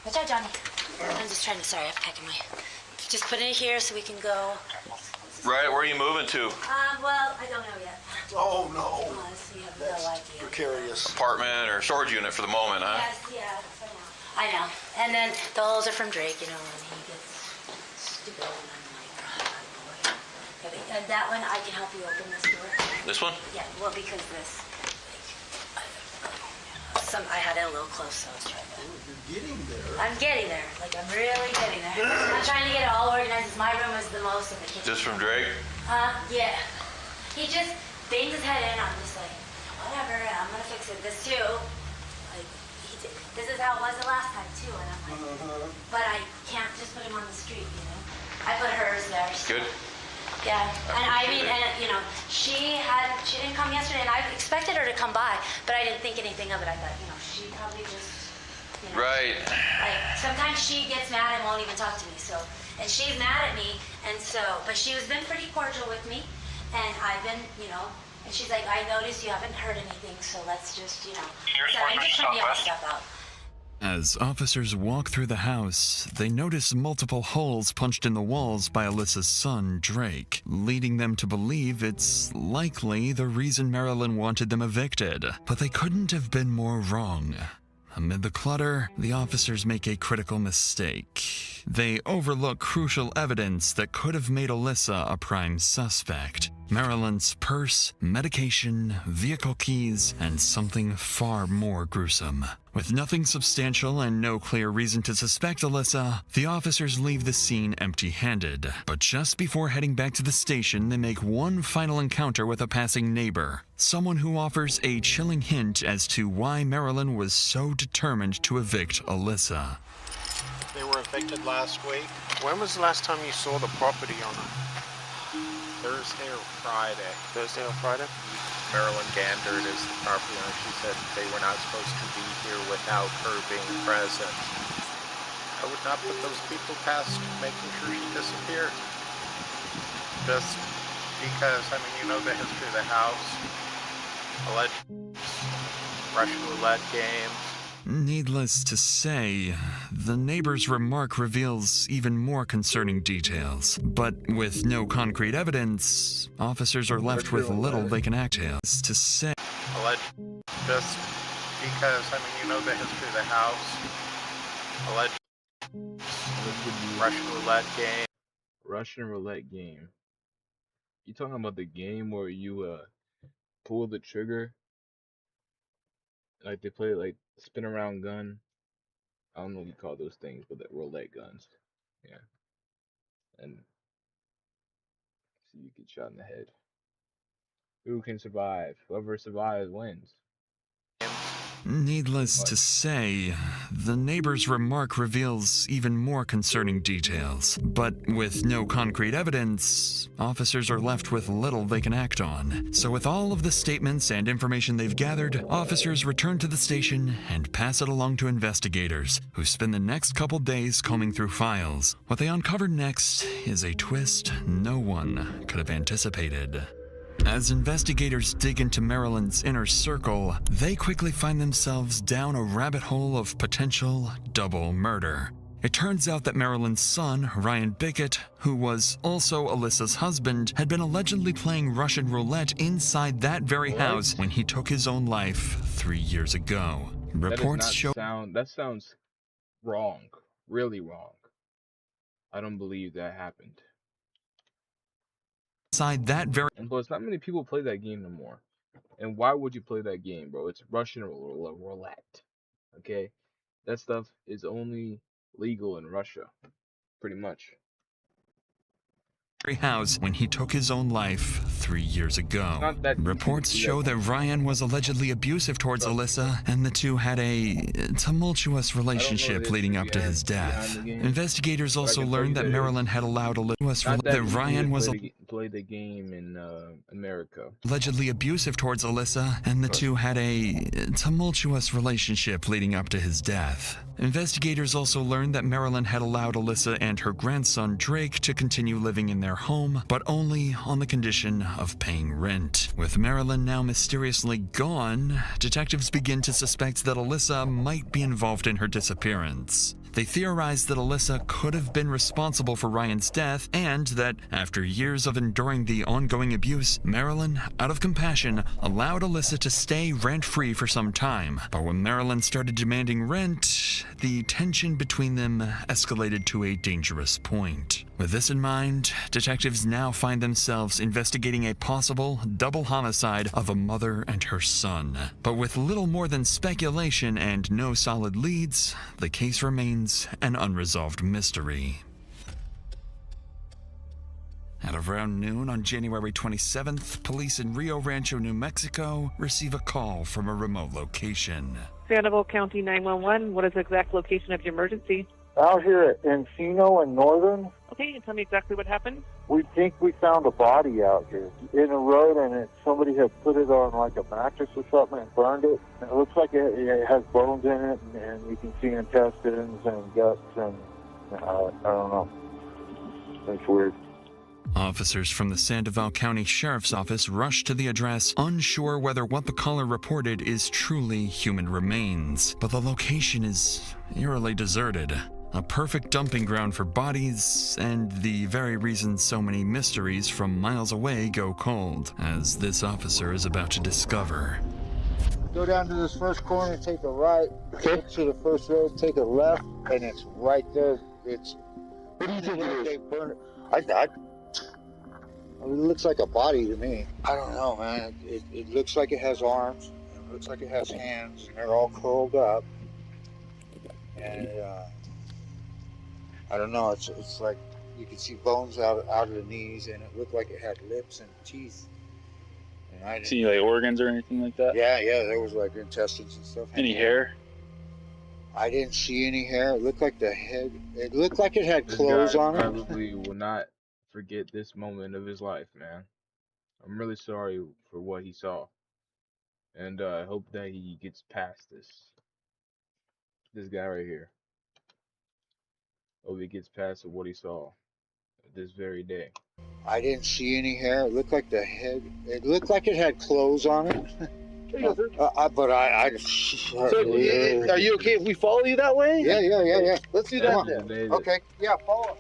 Watch out, Johnny. I'm just trying to, sorry, I'm packing my... Just put it here so we can go. Right, where are you moving to? Well, I don't know yet. Oh, no. Honestly, I have no idea. Precarious. Apartment or storage unit for the moment, huh? Yes, yeah, for now. I know. And then the holes are from Drake, you know, when he gets stupid. And I'm like, oh, boy. And that one, I can help you open this door. This one? Yeah, well, because this... I had it a little close, so I was trying to... You're getting there. I'm getting there. Like, I'm really getting there. I'm trying to get it all organized. My room is the most in the kitchen. This from Drake? Yeah. He just bangs his head in. I'm just like, whatever, I'm gonna fix it. This too. Like, this is how it was the last time too, and I'm like, but I can't just put him on the street, you know? I put hers there. So. Good. Yeah, and I mean, and you know, she didn't come yesterday, and I expected her to come by, but I didn't think anything of it. I thought, you know, she probably just, you know. Right. Like, sometimes she gets mad and won't even talk to me, so, and she's mad at me, and so, but she has been pretty cordial with me, and I've been, you know, and she's like, I noticed you haven't heard anything, so let's just, you know, so I'm just trying to get my stuff out. As officers walk through the house, they notice multiple holes punched in the walls by Alyssa's son, Drake, leading them to believe it's likely the reason Marilyn wanted them evicted. But they couldn't have been more wrong. Amid the clutter, the officers make a critical mistake. They overlook crucial evidence that could have made Alyssa a prime suspect. Marilyn's purse, medication, vehicle keys, and something far more gruesome. With nothing substantial and no clear reason to suspect Alyssa, the officers leave the scene empty-handed. But just before heading back to the station, they make one final encounter with a passing neighbor, someone who offers a chilling hint as to why Marilyn was so determined to evict Alyssa. They were evicted last week. When was the last time you saw the property owner? Thursday or Friday? Thursday or Friday? Marilyn Gander is the property owner. She said they were not supposed to be here without her being present. I would not put those people past making sure she disappeared. Just because, I mean, you know the history of the house. Alleged Russian roulette games. Needless to say, the neighbor's remark reveals even more concerning details. But with no concrete evidence, officers are left with little they can act on. To say, Alleged, just because, I mean, you know the history of the house. Alleged Russian roulette game. Russian roulette game. You talking about the game where you pull the trigger? Like they play like spin around gun. I don't know what you call those things, but the roulette guns. Yeah. And so you get shot in the head. Who can survive? Whoever survives wins. needless to say, the neighbor's remark reveals even more concerning details. But with no concrete evidence, officers are left with little they can act on. So with all of the statements and information they've gathered, officers return to the station and pass it along to investigators, who spend the next couple days combing through files. What they uncover next is a twist no one could have anticipated. As investigators dig into Marilyn's inner circle, they quickly find themselves down a rabbit hole of potential double murder. It turns out that Marilyn's son, Ryan Bickett, who was also Alyssa's husband, had been allegedly playing Russian roulette inside that very house when he took his own life 3 years ago. Reports show that sounds wrong, really wrong. I don't believe that happened. Inside that very And plus, not many people play that game no more. And why would you play that game, bro? It's Russian roulette. Okay, that stuff is only legal in Russia, pretty much. House when he took his own life 3 years ago. Reports show that Ryan was allegedly abusive towards Alyssa, and the two had a tumultuous relationship leading up to his death. Investigators also learned that Marilyn had allowed Alyssa that Ryan was play the game in America. Allegedly abusive towards Alyssa, and the two had a tumultuous relationship leading up to his death. Investigators also learned that Marilyn had allowed Alyssa and her grandson Drake to continue living in their home, but only on the condition of paying rent. With Marilyn now mysteriously gone, detectives begin to suspect that Alyssa might be involved in her disappearance. They theorized that Alyssa could have been responsible for Ryan's death, and that, after years of enduring the ongoing abuse, Marilyn, out of compassion, allowed Alyssa to stay rent-free for some time. But when Marilyn started demanding rent, the tension between them escalated to a dangerous point. With this in mind, detectives now find themselves investigating a possible double homicide of a mother and her son. But with little more than speculation and no solid leads, the case remains an unresolved mystery. At around noon on January 27th, police in Rio Rancho, New Mexico, receive a call from a remote location. Sandoval County 911, what is the exact location of your emergency? Out here at Encino and Northern, Okay, and tell me exactly what happened. we think we found a body out here in the road, and somebody had put it on like a mattress or something and burned it. It looks like it has bones in it, and you can see intestines and guts, and I don't know. It's weird. Officers from the Sandoval County Sheriff's Office rush to the address, unsure whether what the caller reported is truly human remains. But the location is eerily deserted. A perfect dumping ground for bodies, and the very reason so many mysteries from miles away go cold, as this officer is about to discover. Go down to this first corner, take a right, go to the first road, take a left, and it's right there. It's. What do you think it is? They burned it. I mean, it looks like a body to me. I don't know, man. It looks like it has arms. It looks like it has hands, and they're all curled up. And I don't know. It's like you can see bones out of the knees, and it looked like it had lips and teeth. And I didn't see like organs or anything like that? Yeah, there was like intestines and stuff. Any hair? I didn't see any hair. It looked like the head. It looked like it had clothes on it. Probably will not forget this moment of his life, man. I'm really sorry for what he saw, and I hope that he gets past this guy right here. Hope he gets past what he saw this very day. I didn't see any hair. It looked like the head. It looked like it had clothes on it. But I So, are you okay if we follow you that way? Yeah. Let's do that then. Okay, yeah, follow.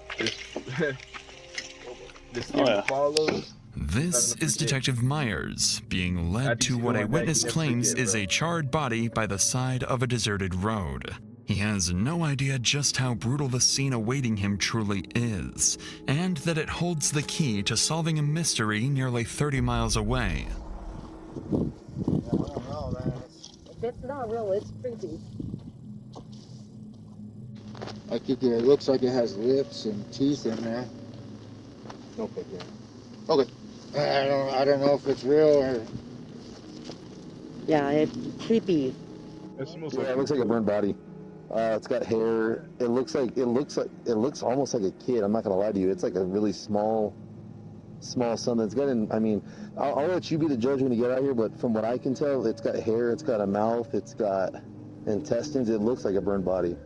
Follows. This is Detective Myers, being led to what a witness claims is a charred body by the side of a deserted road. He has no idea just how brutal the scene awaiting him truly is, and that it holds the key to solving a mystery nearly 30 miles away. That's not real, it's creepy. I think it looks like it has lips and teeth in there. Okay. I don't know if it's real or. Yeah, it's creepy. It looks like a burned body. It's got hair. It looks almost like a kid. I'm not gonna lie to you. It's like a really small son that's got I mean, I'll let you be the judge when you get out here, but from what I can tell, it's got hair, it's got a mouth, it's got intestines. It looks like a burned body.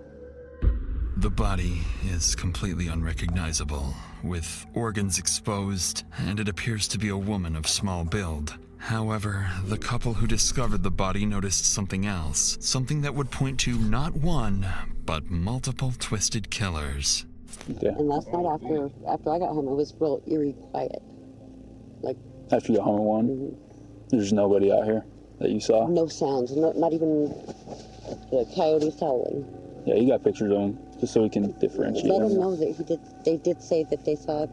The body is completely unrecognizable, with organs exposed, and it appears to be a woman of small build. However, the couple who discovered the body noticed something else, something that would point to not one, but multiple twisted killers. And last night after I got home, it was real eerie quiet. Like After you got home at 1, there's nobody out here that you saw? no sounds, not even the coyotes howling. Yeah, you got pictures of them, just so we can differentiate Let them them. know that they did say that they saw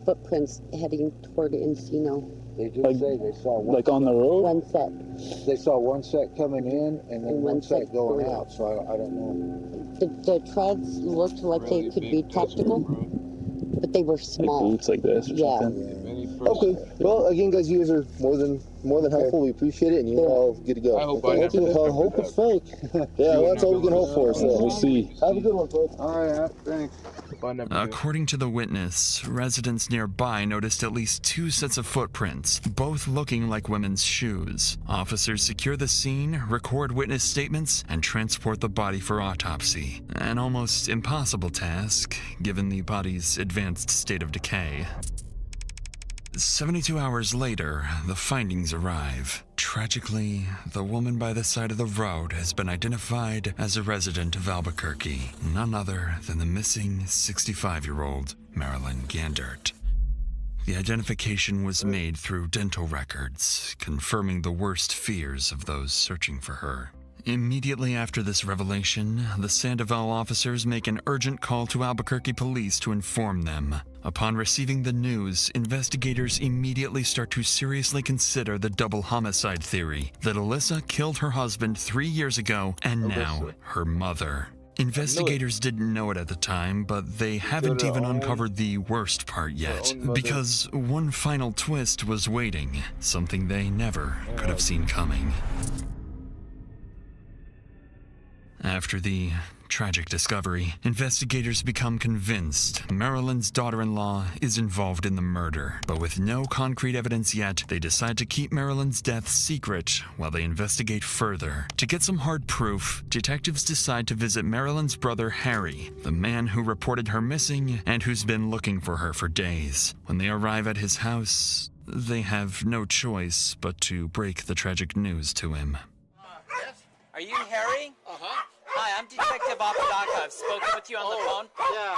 footprints heading toward Encino. They did say they saw one. Like on the road? One set. They saw one set coming in and then one set going out. So I don't know. The treads looked like they could be tactical, but they were small. Like boots like this or Yeah. something? first. Okay. Well, again, guys, you guys are more than helpful. We appreciate it, and you're all good to go. I hope okay. I never Hope it's fake. Yeah, You well, that's all we can hope for. So we'll see. Have a good one, folks. All right, yeah, thanks. According to the witness, residents nearby noticed at least 2 sets of footprints, both looking like women's shoes. Officers secure the scene, record witness statements, and transport the body for autopsy. An almost impossible task, given the body's advanced state of decay. 72 hours later, the findings arrive. Tragically, the woman by the side of the road has been identified as a resident of Albuquerque, none other than the missing 65-year-old Marilyn Gandert. The identification was made through dental records, confirming the worst fears of those searching for her. Immediately after this revelation, the Sandoval officers make an urgent call to Albuquerque police to inform them. Upon receiving the news, investigators immediately start to seriously consider the double homicide theory that Alyssa killed her husband 3 years ago and now her mother. Investigators didn't know it at the time, but they haven't even uncovered the worst part yet, because one final twist was waiting, something they never could have seen coming. After the tragic discovery, investigators become convinced Marilyn's daughter-in-law is involved in the murder. But with no concrete evidence yet, they decide to keep Marilyn's death secret while they investigate further. To get some hard proof, detectives decide to visit Marilyn's brother Harry, the man who reported her missing and who's been looking for her for days. When they arrive at his house, they have no choice but to break the tragic news to him. Are you Harry? Uh-huh. Hi, I'm Detective Apodaca. I've spoken with you on the phone. Yeah.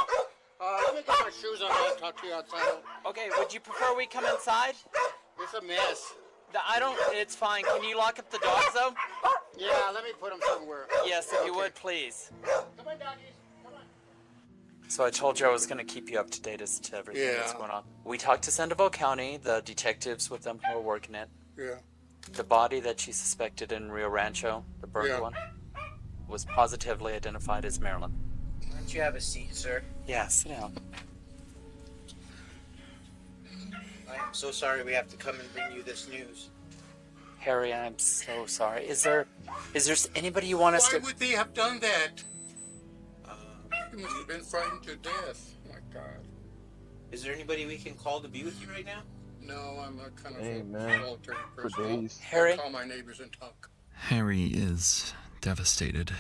Let me get my shoes on. I'll talk to you outside. Okay, would you prefer we come inside? It's a mess. It's fine. Can you lock up the dogs, though? Yeah, let me put them somewhere. Yes, if you would, please. Come on, doggies. Come on. So I told you I was going to keep you up to date as to everything that's going on. We talked to Sandoval County, the detectives with them who are working it. Yeah. The body that she suspected in Rio Rancho, the burned one, was positively identified as Marilyn. Why don't you have a seat, sir? Yeah, sit down. I'm so sorry we have to come and bring you this news. Harry, I'm so sorry. Is there anybody you want us to... Why would they have done that? You must have been frightened to death. Oh my God. Is there anybody we can call to be with you right now? No, I'm a kind of man, solitary for person. days. Harry? I'll call my neighbors and talk. Harry is devastated.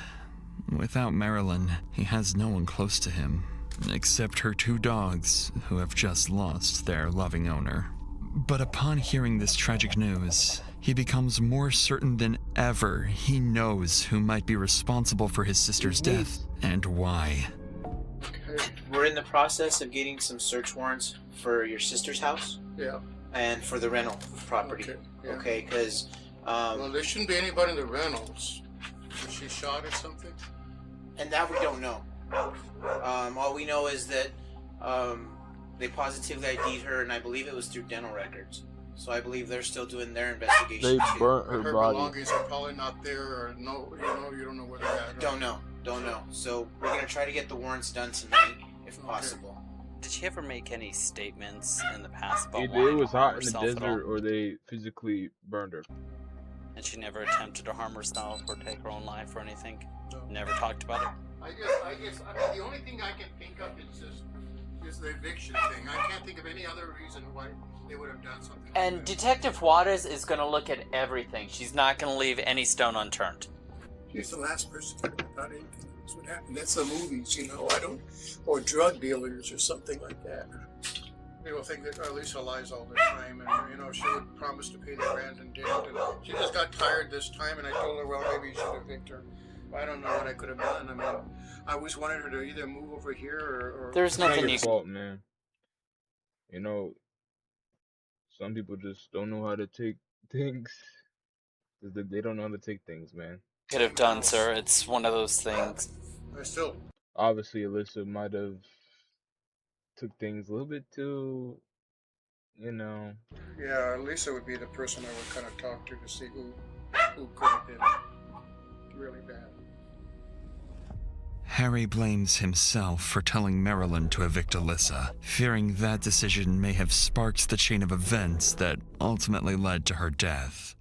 Without Marilyn, he has no one close to him, except her 2 dogs, who have just lost their loving owner. But upon hearing this tragic news, he becomes more certain than ever he knows who might be responsible for his sister's death and why. We're in the process of getting some search warrants for your sister's house. Yeah. And for the rental property. Okay, because... well, there shouldn't be anybody in the rentals. Was she shot or something? And that we don't know. All we know is that they positively ID'd her, and I believe it was through dental records. So I believe they're still doing their investigation. They burnt her body. Belongings are probably not there, or no, you don't know where they're at. Don't know. So we're gonna try to get the warrants done tonight, if possible. Did she ever make any statements in the past about It wanting to was harm hot in the herself at all? desert, or they physically burned her. And she never attempted to harm herself or take her own life or anything? No. Never talked about it? I guess, the only thing I can think of is the eviction thing. I can't think of any other reason why they would have done something And like that. Detective Juarez is going to look at everything. She's not going to leave any stone unturned. She's the last person to about anything. That's what happened. That's the movies, or drug dealers or something like that. People think that Alicia lies all the time, and she would promise to pay the rent and didn't. And she just got tired this time, and I told her, well, maybe you should evict her. I don't know what I could have done. I mean, I always wanted her to either move over here or There's nothing it's not your fault, man. Some people just don't know how to take things. They don't know how to take things, man. Could have done, sir. It's one of those things. Obviously, Alyssa might have took things a little bit too, Yeah, Lisa would be the person I would kind of talk to see who could have been really bad. Harry blames himself for telling Marilyn to evict Alyssa, fearing that decision may have sparked the chain of events that ultimately led to her death.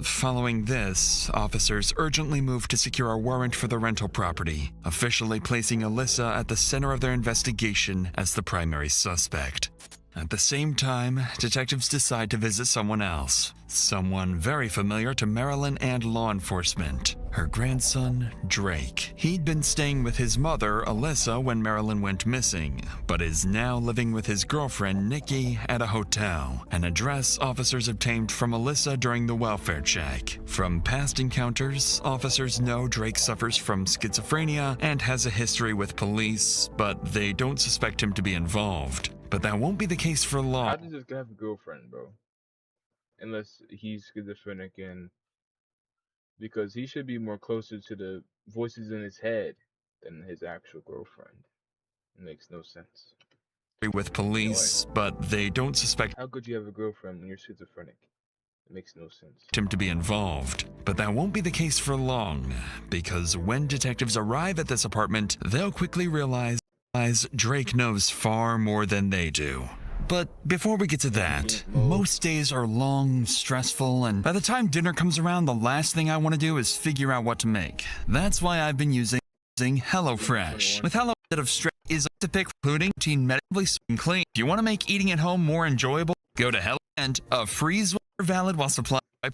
Following this, officers urgently moved to secure a warrant for the rental property, officially placing Alyssa at the center of their investigation as the primary suspect. At the same time, detectives decide to visit someone else, someone very familiar to Marilyn and law enforcement, her grandson, Drake. He'd been staying with his mother, Alyssa, when Marilyn went missing, but is now living with his girlfriend, Nikki, at a hotel, an address officers obtained from Alyssa during the welfare check. From past encounters, officers know Drake suffers from schizophrenia and has a history with police, but they don't suspect him to be involved. But that won't be the case for long. How does this guy have a girlfriend, bro? Unless he's schizophrenic, and because he should be more closer to the voices in his head than his actual girlfriend. It makes no sense. With police, but they don't suspect How could you have a girlfriend when you're schizophrenic? It makes no sense. him to be involved. But that won't be the case for long, because when detectives arrive at this apartment, they'll quickly realize Drake knows far more than they do. But before we get to that, most days are long, stressful, and by the time dinner comes around, the last thing I want to do is figure out what to make. That's why I've been using HelloFresh. With Hello, instead of stress is to pick including medically clean. If you want to make eating at home more enjoyable, go to Hello and a freeze valid while supply by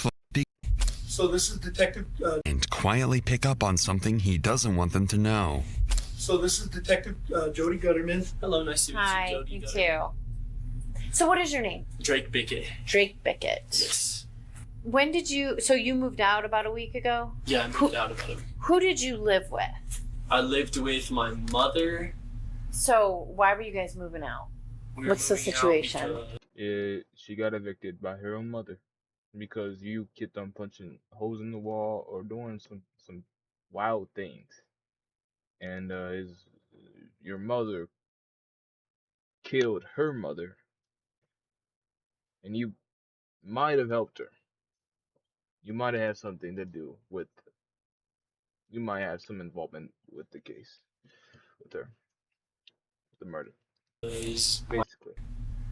So this is Detective... and quietly pick up on something he doesn't want them to know. So this is Detective Jody Gutterman. Hello, nice to meet you. Hi, Jody you Gutterman. too. So what is your name? Drake Bickett. Drake Bickett. Yes. When did you, so you moved out about a week ago? Yeah, I moved out about it. Who did you live with? I lived with my mother. So why were you guys moving out? What's the situation? She got evicted by her own mother because you kept on punching holes in the wall or doing some wild things, and your mother killed her mother, and you might have helped her. You might have had something to do with. You might have some involvement with the case, with her, the murder. Basically.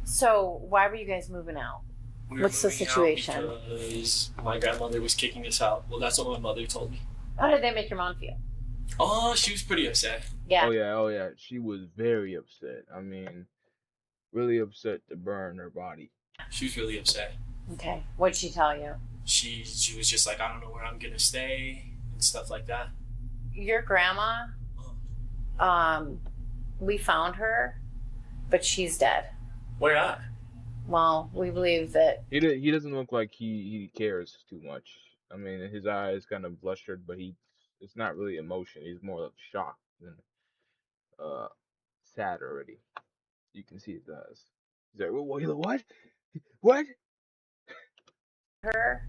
So why were you guys moving out? We were What's the moving out situation? because my grandmother was kicking us out. Well, that's what my mother told me. How did that make your mom feel? Oh, she was pretty upset. Yeah. Oh yeah. She was very upset. I mean, really upset to burn her body. She was really upset. Okay. What'd she tell you? She was just like, I don't know where I'm gonna stay and stuff like that. Your grandma, we found her, but she's dead. Where at? Well, we believe that He doesn't look like he cares too much. I mean, his eyes kind of blustered, but it's not really emotion. He's more of shocked than sad already. You can see his eyes. He's like, what? What? her,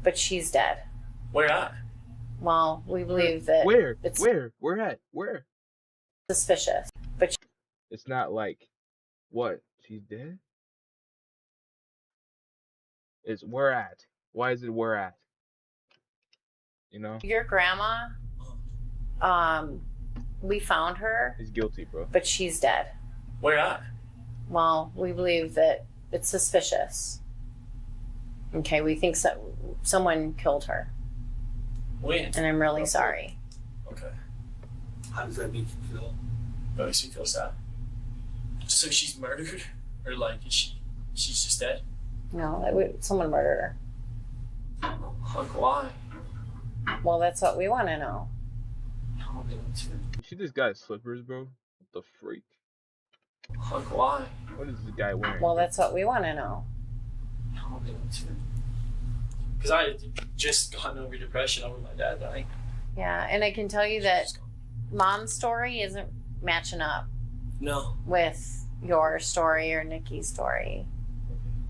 but she's dead. Where at? Well, we believe that Where? it's Where? Where at? Where? suspicious, but It's not like, what? She's dead? It's where at? Why is it where at? You know? your grandma, we found her, He's guilty, bro. but she's dead. Where at? Well, we believe that it's suspicious. Okay, we think someone killed her, When? and I'm really sorry. Okay. How does that make you feel? That makes me feel sad. So she's murdered? Or like, she's just dead? No, someone murdered her. Like, why? Well, that's what we want to know. You see this guy's slippers, bro? What the freak? Like, why? What is this guy wearing? Well, that's what we want to know. Because I had just gotten over depression over my dad dying. Yeah, and I can tell you that Mom's story isn't matching up No. with your story or Nikki's story,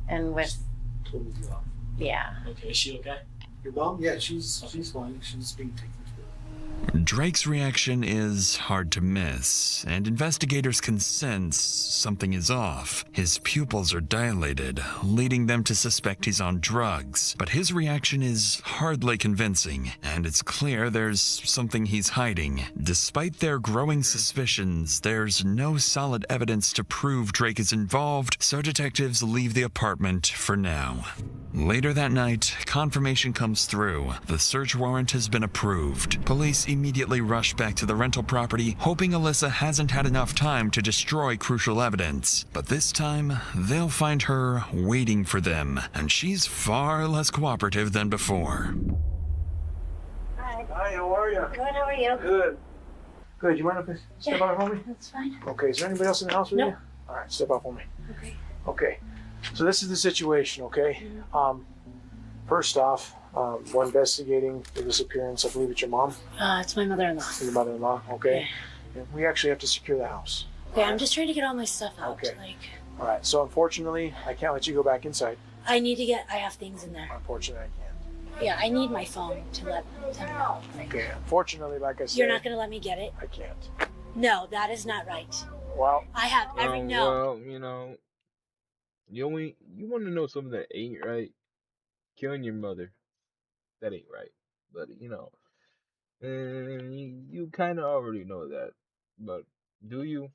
and with Totally off. yeah. Okay, is she okay? Your mom? Yeah, she's fine. She's being taken care of. Drake's reaction is hard to miss, and investigators can sense something is off. His pupils are dilated, leading them to suspect he's on drugs. But his reaction is hardly convincing, and it's clear there's something he's hiding. Despite their growing suspicions, there's no solid evidence to prove Drake is involved, so detectives leave the apartment for now. Later that night, confirmation comes through. The search warrant has been approved. Police immediately rush back to the rental property, hoping Alyssa hasn't had enough time to destroy crucial evidence. But this time, they'll find her waiting for them, and she's far less cooperative than before. Hi, how are you? Good, how are you? Good. Good, you mind if I step out for me? That's fine. Okay, is there anybody else in the house with No. you? All right, step out for me. Okay. Okay, so this is the situation, okay? First off, we're investigating the disappearance. I believe it's your mom. It's my mother-in-law. Your mother-in-law, okay? And we actually have to secure the house. Okay, I'm just trying to get all my stuff out. Okay. Like, All right, so unfortunately, I can't let you go back inside. I have things in there. Unfortunately, I can't. Yeah, I need my phone to let them know. Okay, unfortunately, like I said, You're not going to let me get it? I can't. No, that is not right. Well, I have every, no. Well, you know, you want to know something that ain't right? Killing your mother, that ain't right. But you know, you kind of already know that. But do you?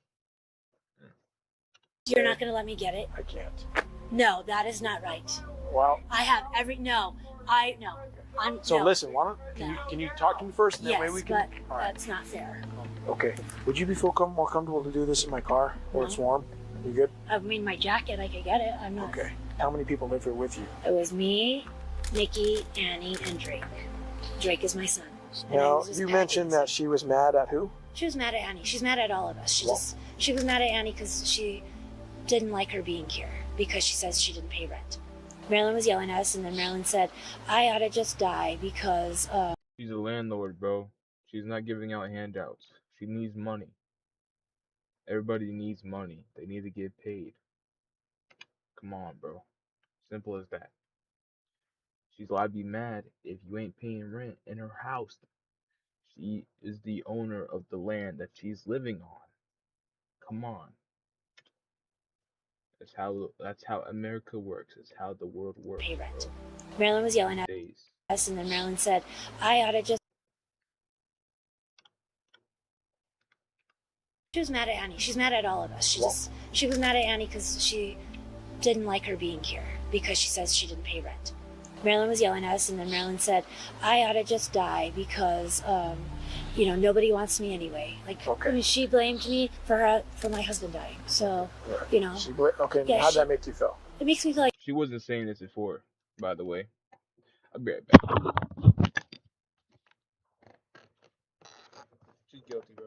You're not going to let me get it? I can't. No, that is not right. Well, I have every, no. So no. listen, why don't can you talk to me first, and Yes, then maybe we can. but that's not fair. Okay. Would you be more comfortable to do this in my car where it's warm? You good? I mean, my jacket, I could get it. I'm not. Okay. How many people live here with you? It was me, Nikki, Annie, and Drake. Drake is my son. And I Now, was his you package. mentioned that she was mad at who? She was mad at Annie. She's mad at all of us. She was mad at Annie because she didn't like her being here because she says she didn't pay rent. Marilyn was yelling at us, and then Marilyn said, I ought to just die because She's a landlord, bro. She's not giving out handouts. She needs money. Everybody needs money. They need to get paid. Come on, bro. Simple as that. She's allowed to be mad if you ain't paying rent in her house. She is the owner of the land that she's living on. Come on. That's how America works. It's how the world works. pay rent. Marilyn was yelling at us, and then Marilyn said, I ought to just. She was mad at Annie. She's mad at all of us. She was mad at Annie because she didn't like her being here because she says she didn't pay rent. Marilyn was yelling at us, and then Marilyn said, I ought to just die because, nobody wants me anyway. I mean, she blamed me for my husband dying. So, Okay, yeah, how'd that make you feel? It makes me feel like. She wasn't saying this before, by the way. I'll be right back. She's guilty, bro.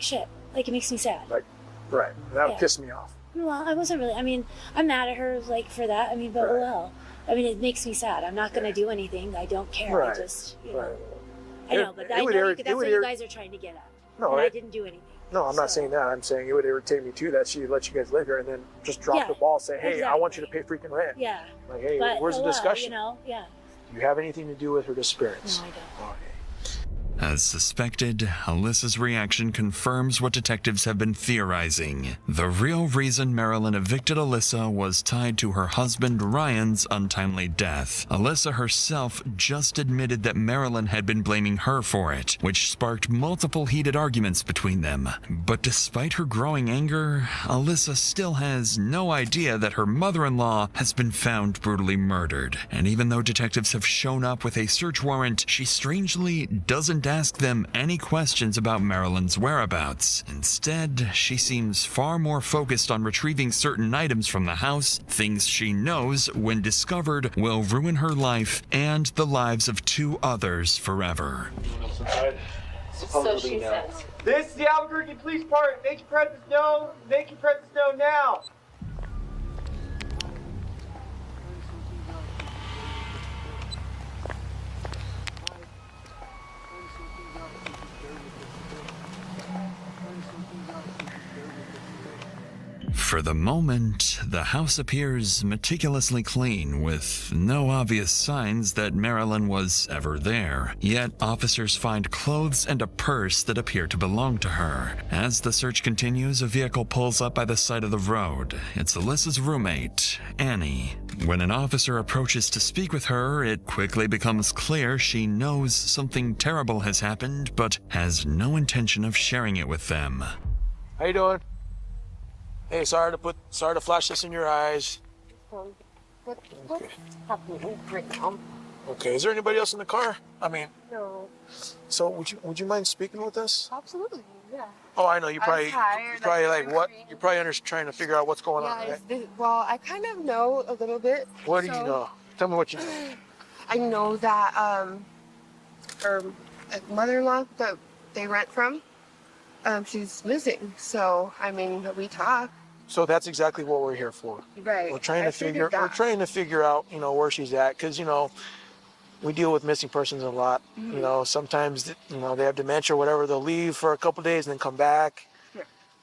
shit. Like, it makes me sad. Like, right. That would piss me off. Well, I wasn't really. I mean, I'm mad at her, like, for that. I mean, but well. I mean, it makes me sad. I'm not going to do anything. I don't care. Right. I just, you know. Right. I know, but I know that's what you guys are trying to get at. No, and I didn't do anything. No, I'm not saying that. I'm saying it would irritate me too that she let you guys live here and then just drop the ball and say, hey, I want you to pay freaking rent. Yeah. Like, hey, but, where's the discussion? You know, yeah. Do you have anything to do with her disappearance? No, I don't. Okay. As suspected, Alyssa's reaction confirms what detectives have been theorizing. The real reason Marilyn evicted Alyssa was tied to her husband Ryan's untimely death. Alyssa herself just admitted that Marilyn had been blaming her for it, which sparked multiple heated arguments between them. But despite her growing anger, Alyssa still has no idea that her mother-in-law has been found brutally murdered. And even though detectives have shown up with a search warrant, she strangely doesn't ask them any questions about Marilyn's whereabouts. Instead, she seems far more focused on retrieving certain items from the house, things she knows, when discovered, will ruin her life and the lives of 2 others forever. So she says. This is the Albuquerque Police Department. Make your presence known. Make your presence known now. For the moment, the house appears meticulously clean, with no obvious signs that Marilyn was ever there. Yet, officers find clothes and a purse that appear to belong to her. As the search continues, a vehicle pulls up by the side of the road. It's Alyssa's roommate, Annie. When an officer approaches to speak with her, it quickly becomes clear she knows something terrible has happened, but has no intention of sharing it with them. How you doing? Hey, sorry to flash this in your eyes. What's happening right now? Okay, is there anybody else in the car? I mean, No. so would you mind speaking with us? Absolutely, yeah. Oh, I know. You're I'm probably like what? You're probably trying to figure out what's going on, right? Well, I kind of know a little bit. What do you know? Tell me what you know. I know that her mother-in-law that they rent from, she's missing. So I mean, we talk. So that's exactly what we're here for. Right. We're trying to figure out, where she's at, because we deal with missing persons a lot. Mhm. Sometimes they have dementia or whatever. They'll leave for a couple days and then come back.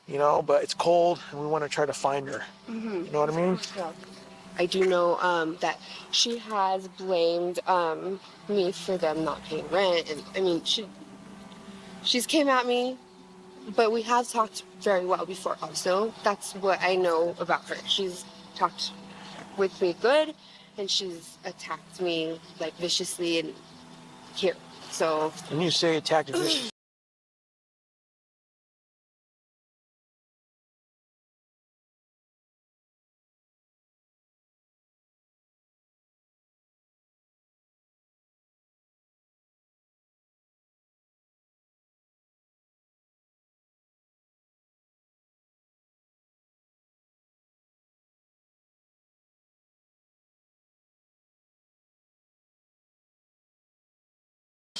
Yeah. But it's cold and we want to try to find her. Mm-hmm. You know what I mean? Yeah. I do know that she has blamed me for them not paying rent, and I mean she's came at me, but we have talked very well before. Also, that's what I know about her. She's talked with me good, and she's attacked me like viciously and here. So. When you say attacked viciously.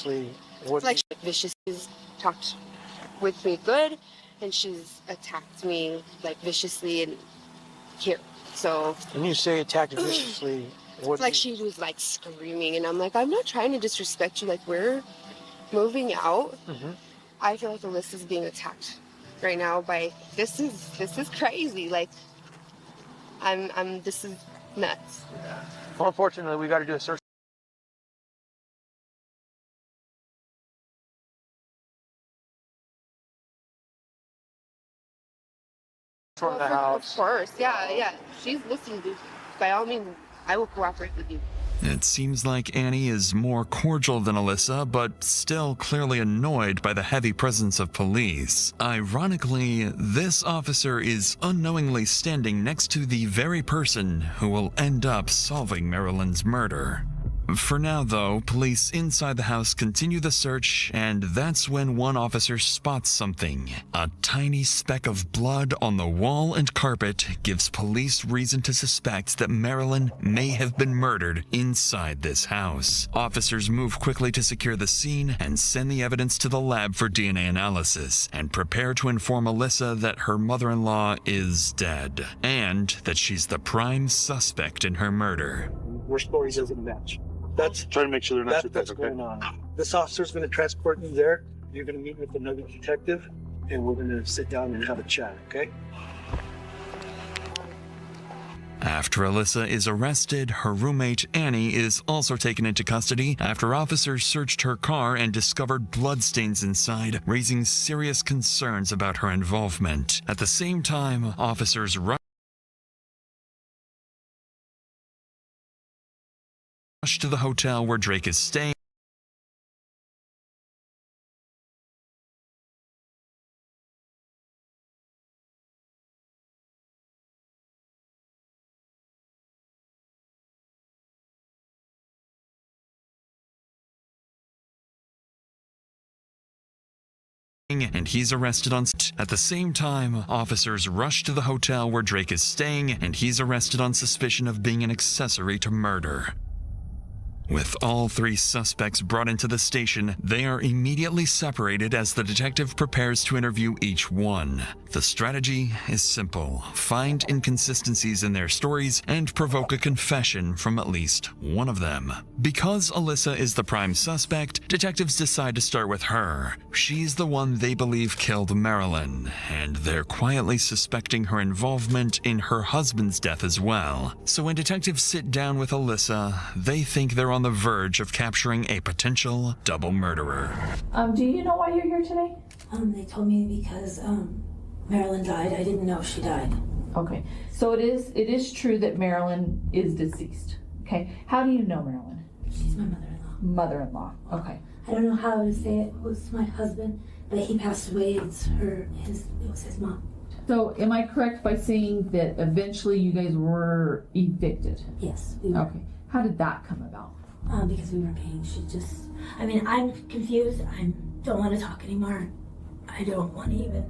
It's like vicious. She's talked with me good, and she's attacked me like viciously and here. So. When you say attacked viciously, It's like she was like screaming, and I'm like, I'm not trying to disrespect you. Like, we're moving out. Mm-hmm. I feel like Alyssa's being attacked right now by this is crazy. Like, this is nuts. Well, unfortunately, we got to do a search. From the house. Of course, yeah. She's listening to. By all means, I will cooperate with you. It seems like Annie is more cordial than Alyssa, but still clearly annoyed by the heavy presence of police. Ironically, this officer is unknowingly standing next to the very person who will end up solving Marilyn's murder. For now, though, police inside the house continue the search, and that's when one officer spots something. A tiny speck of blood on the wall and carpet gives police reason to suspect that Marilyn may have been murdered inside this house. Officers move quickly to secure the scene and send the evidence to the lab for DNA analysis, and prepare to inform Alyssa that her mother-in-law is dead, and that she's the prime suspect in her murder. Your story doesn't match. That's trying to make sure they're not that's what's going on. This officer's going to transport you there. You're going to meet with another detective, and we're going to sit down and have a chat, okay? After Alyssa is arrested, her roommate Annie is also taken into custody after officers searched her car and discovered bloodstains inside, raising serious concerns about her involvement. At the same time, officers rushed to the hotel where Drake is staying. And he's arrested on... At the same time, officers rush to the hotel where Drake is staying, and he's arrested on suspicion of being an accessory to murder. With all three suspects brought into the station, they are immediately separated as the detective prepares to interview each one. The strategy is simple: find inconsistencies in their stories and provoke a confession from at least one of them. Because Alyssa is the prime suspect, detectives decide to start with her. She's the one they believe killed Marilyn, and they're quietly suspecting her involvement in her husband's death as well. So when detectives sit down with Alyssa, they think they're on the verge of capturing a potential double murderer. Do you know why you're here today? They told me because Marilyn died. I didn't know she died. Okay, so it is true that Marilyn is deceased. Okay, how do you know Marilyn? She's my mother-in-law. Mother-in-law. Okay. I don't know how to say it. It was my husband, but he passed away. It was his mom. So am I correct by saying that eventually you guys were evicted? Yes, we were. Okay. How did that come about? Because we were paying. I'm confused. I don't want to talk anymore. I don't want to even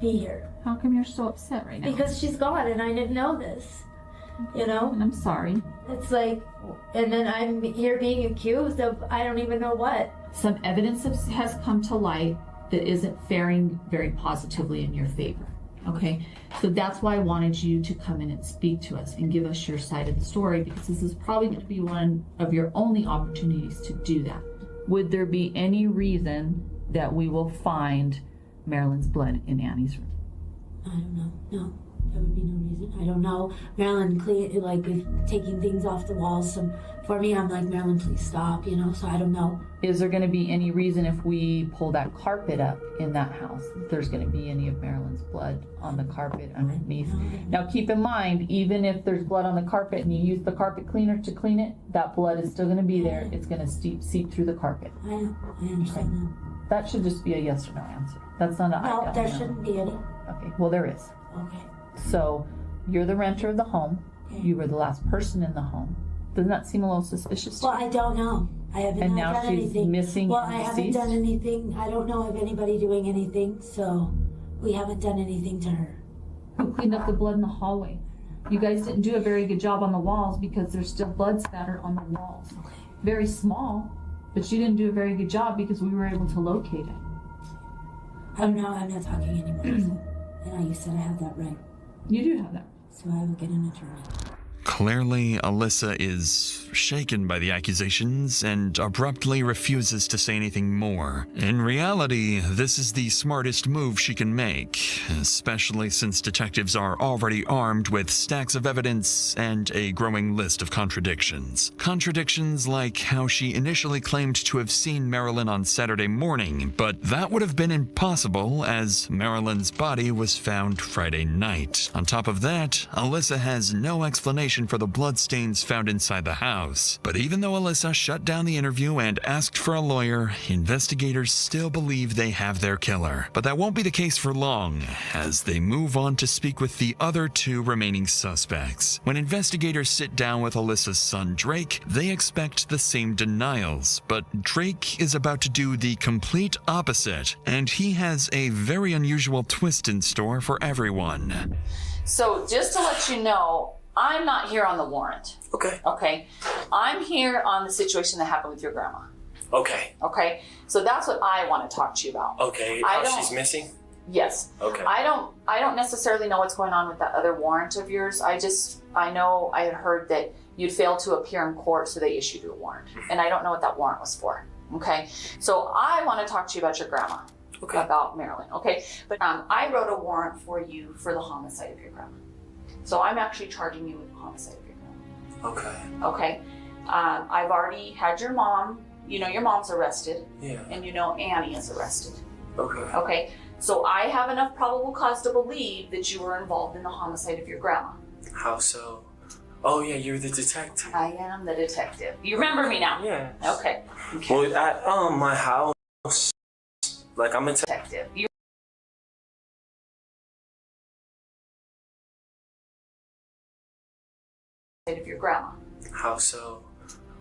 be here. How come you're so upset right now? Because she's gone and I didn't know this. You know? And I'm sorry. It's like, and then I'm here being accused of I don't even know what. Some evidence has come to light that isn't faring very positively in your favor. Okay, so that's why I wanted you to come in and speak to us and give us your side of the story, because this is probably going to be one of your only opportunities to do that. Would there be any reason that we will find Marilyn's blood in Annie's room? I don't know. No, there would be no reason. I don't know. Marilyn, taking things off the walls. So for me, I'm like, Marilyn, please stop, you know, so I don't know. Is there going to be any reason if we pull that carpet up in that house, that there's going to be any of Marilyn's blood on the carpet underneath? Now keep in mind, even if there's blood on the carpet and you use the carpet cleaner to clean it, that blood is still going to be there. It's going to seep through the carpet. I know. I understand that. That should just be a yes or no answer. That's not a No, there shouldn't be any. Okay, well there is. Okay. So you're the renter of the home. Okay. You were the last person in the home. Doesn't that seem a little suspicious to you? Well, I don't know. I haven't And now done she's anything. missing Well, and I haven't deceased? done anything. I don't know of anybody doing anything, so we haven't done anything to her. Who cleaned up the blood in the hallway? You guys didn't do a very good job on the walls because there's still blood scattered on the walls. Okay. Very small, but you didn't do a very good job because we were able to locate it. I don't know. I'm not talking anymore. So, you said I have that right. You do have that. So I will get an attorney. Clearly, Alyssa is shaken by the accusations and abruptly refuses to say anything more. In reality, this is the smartest move she can make, especially since detectives are already armed with stacks of evidence and a growing list of contradictions. Contradictions like how she initially claimed to have seen Marilyn on Saturday morning, but that would have been impossible as Marilyn's body was found Friday night. On top of that, Alyssa has no explanation explanation for the bloodstains found inside the house. But even though Alyssa shut down the interview and asked for a lawyer, investigators still believe they have their killer. But that won't be the case for long, as they move on to speak with the other 2 remaining suspects. When investigators sit down with Alyssa's son Drake, they expect the same denials, but Drake is about to do the complete opposite, and he has a very unusual twist in store for everyone. So just to let you know, I'm not here on the warrant. Okay. Okay. I'm here on the situation that happened with your grandma. Okay. Okay. So that's what I want to talk to you about. Okay. How she's missing? Yes. Okay. I don't necessarily know what's going on with that other warrant of yours. I know I had heard that you'd failed to appear in court, so they issued you a warrant. And I don't know what that warrant was for. Okay. So I want to talk to you about your grandma. Okay. About Marilyn. Okay. But I wrote a warrant for you for the homicide of your grandma. So I'm actually charging you with the homicide of your grandma. Okay. Okay. I've already had your mom, your mom's arrested. Yeah. And Annie is arrested. Okay. Okay. So I have enough probable cause to believe that you were involved in the homicide of your grandma. How so? Oh yeah, you're the detective. I am the detective. You remember me now? Yeah. Okay. Well, at my house, like I'm a detective. Of your grandma. How so?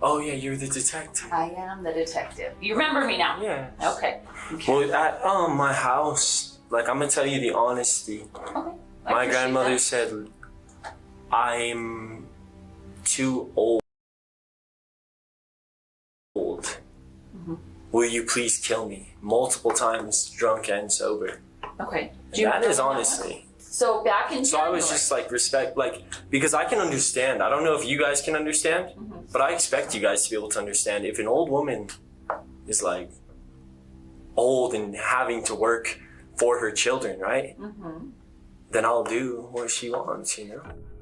Oh yeah, you're the detective. I am the detective. You remember me now? Yeah. Okay. Well, at my house, like I'm gonna tell you the honesty. Okay. My grandmother said I'm too old. Mm-hmm. Will you please kill me? Multiple times, drunk and sober. Okay. That is honestly. So back in So I was just like because I can understand. I don't know if you guys can understand, but I expect you guys to be able to understand. If an old woman is like old and having to work for her children, right? Mm-hmm. Then I'll do what she wants,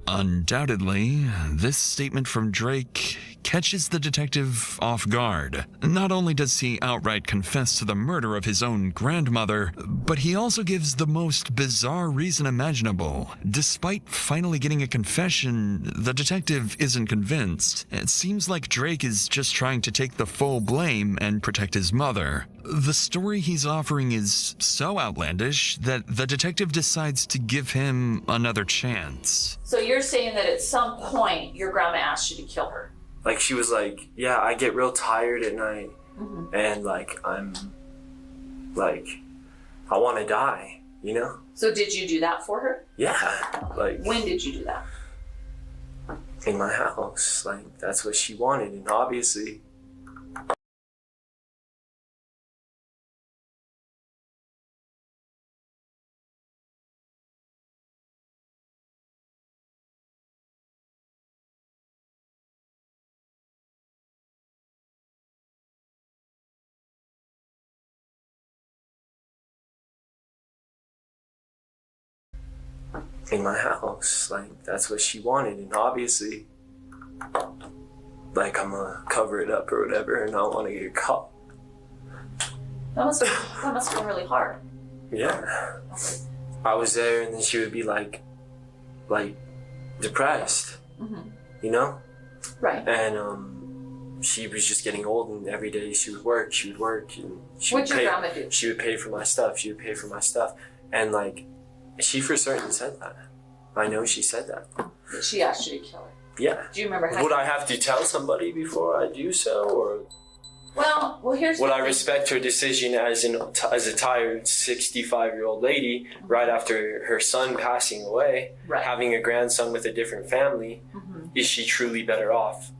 Undoubtedly, this statement from Drake catches the detective off guard. Not only does he outright confess to the murder of his own grandmother, but he also gives the most bizarre reason imaginable. Despite finally getting a confession, the detective isn't convinced. It seems like Drake is just trying to take the full blame and protect his mother. The story he's offering is so outlandish that the detective decides to give him another chance. So you're saying that at some point your grandma asked you to kill her? Like she was like, yeah, I get real tired at night, and I want to die, So did you do that for her? Yeah, like. When did you do that? In my house, like that's what she wanted, and obviously. In my house, like that's what she wanted, and obviously, like I'm gonna cover it up or whatever, and I want to get caught. That must have been really hard. Yeah, I was there, and then she would be like depressed, Right. And she was just getting old, and every day she would work, and What'd your grandma do? She would pay for my stuff. And like. She for certain said that. I know she said that. She asked you to kill her? Yeah. Do you remember how? Would I have to tell somebody before I do so, or? Well, here's. Would I respect her decision as a tired 65-year-old lady right after her son passing away, having a grandson with a different family? Is she truly better off?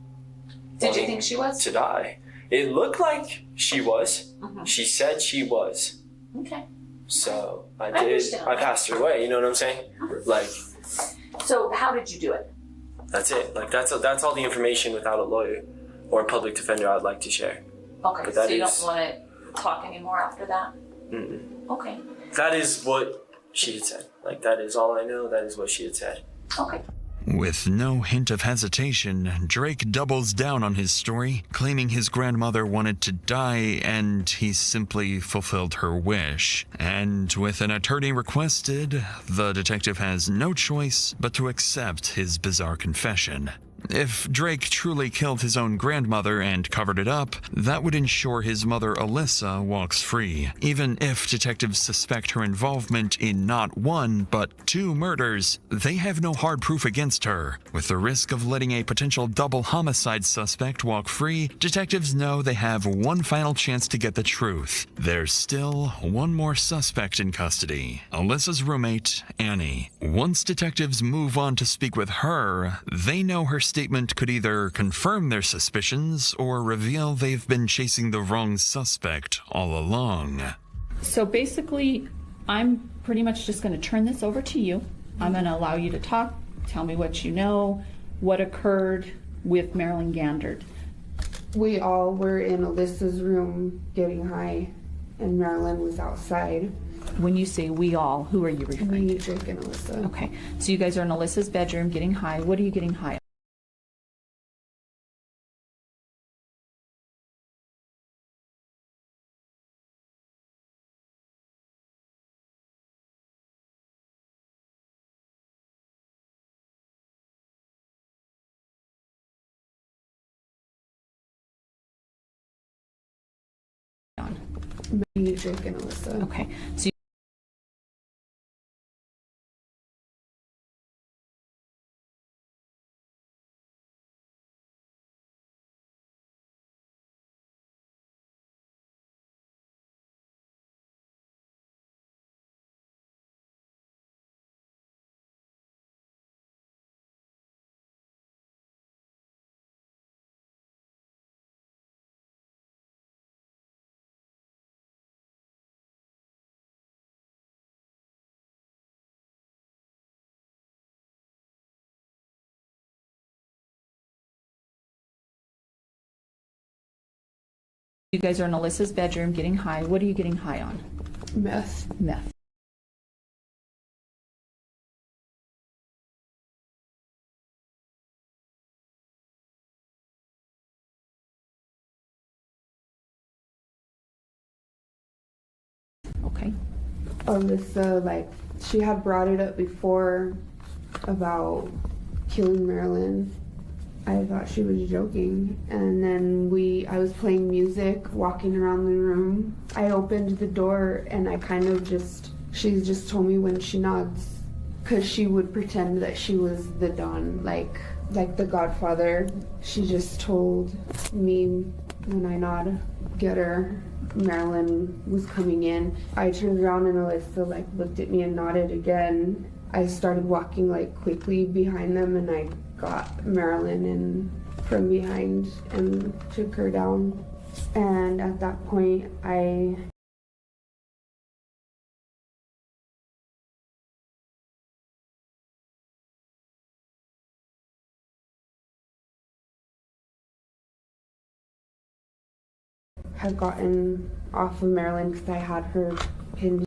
Did you think she was? To die. It looked like she was. She said she was. Okay. So I did. I passed her away. You know what I'm saying? Like. So how did you do it? That's it. Like that's all the information without a lawyer or a public defender I'd like to share. Okay. So you don't want to talk anymore after that? Okay. That is what she had said. Like that is all I know. That is what she had said. Okay. With no hint of hesitation, Drake doubles down on his story, claiming his grandmother wanted to die and he simply fulfilled her wish. And with an attorney requested, the detective has no choice but to accept his bizarre confession. If Drake truly killed his own grandmother and covered it up, that would ensure his mother Alyssa walks free, even if detectives suspect her involvement in not one, but 2 murders. They have no hard proof against her. With the risk of letting a potential double homicide suspect walk free, detectives know they have one final chance to get the truth. There's still one more suspect in custody, Alyssa's roommate, Annie. Once detectives move on to speak with her, they know her statement could either confirm their suspicions or reveal they've been chasing the wrong suspect all along. So basically, I'm pretty much just going to turn this over to you. I'm going to allow you to talk, tell me what you know, what occurred with Marilyn Gandard. We all were in Alyssa's room getting high, and Marilyn was outside. When you say we all, who are you referring to? Me, Drake, and Alyssa. Okay, so you guys are in Alyssa's bedroom getting high. What are you getting high on? Me, Drake, and Alyssa. Okay, so you guys are in Alyssa's bedroom getting high. What are you getting high on? Meth. Meth. Okay. Alyssa, like, she had brought it up before about killing Marilyn. I thought she was joking, and then I was playing music, walking around the room. I opened the door, and I kind of she just told me when she nods, because she would pretend that she was the Don, like the Godfather. She just told me when I nod, get her. Marilyn was coming in. I turned around and Alyssa looked at me and nodded again. I started walking quickly behind them, and I got Marilyn in from behind and took her down. And at that point, I had gotten off of Marilyn because I had her pinned.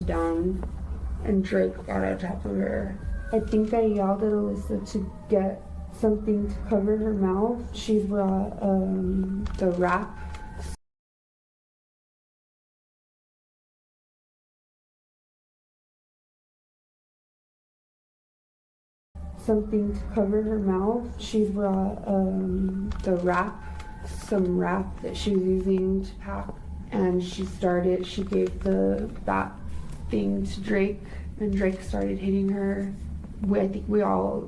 Down, and Drake got on top of her. I think I yelled at Alyssa to get something to cover her mouth. She brought the wrap. Something to cover her mouth. She brought the wrap, some wrap that she was using to pack, and she gave that thing to Drake, and Drake started hitting her. I think we all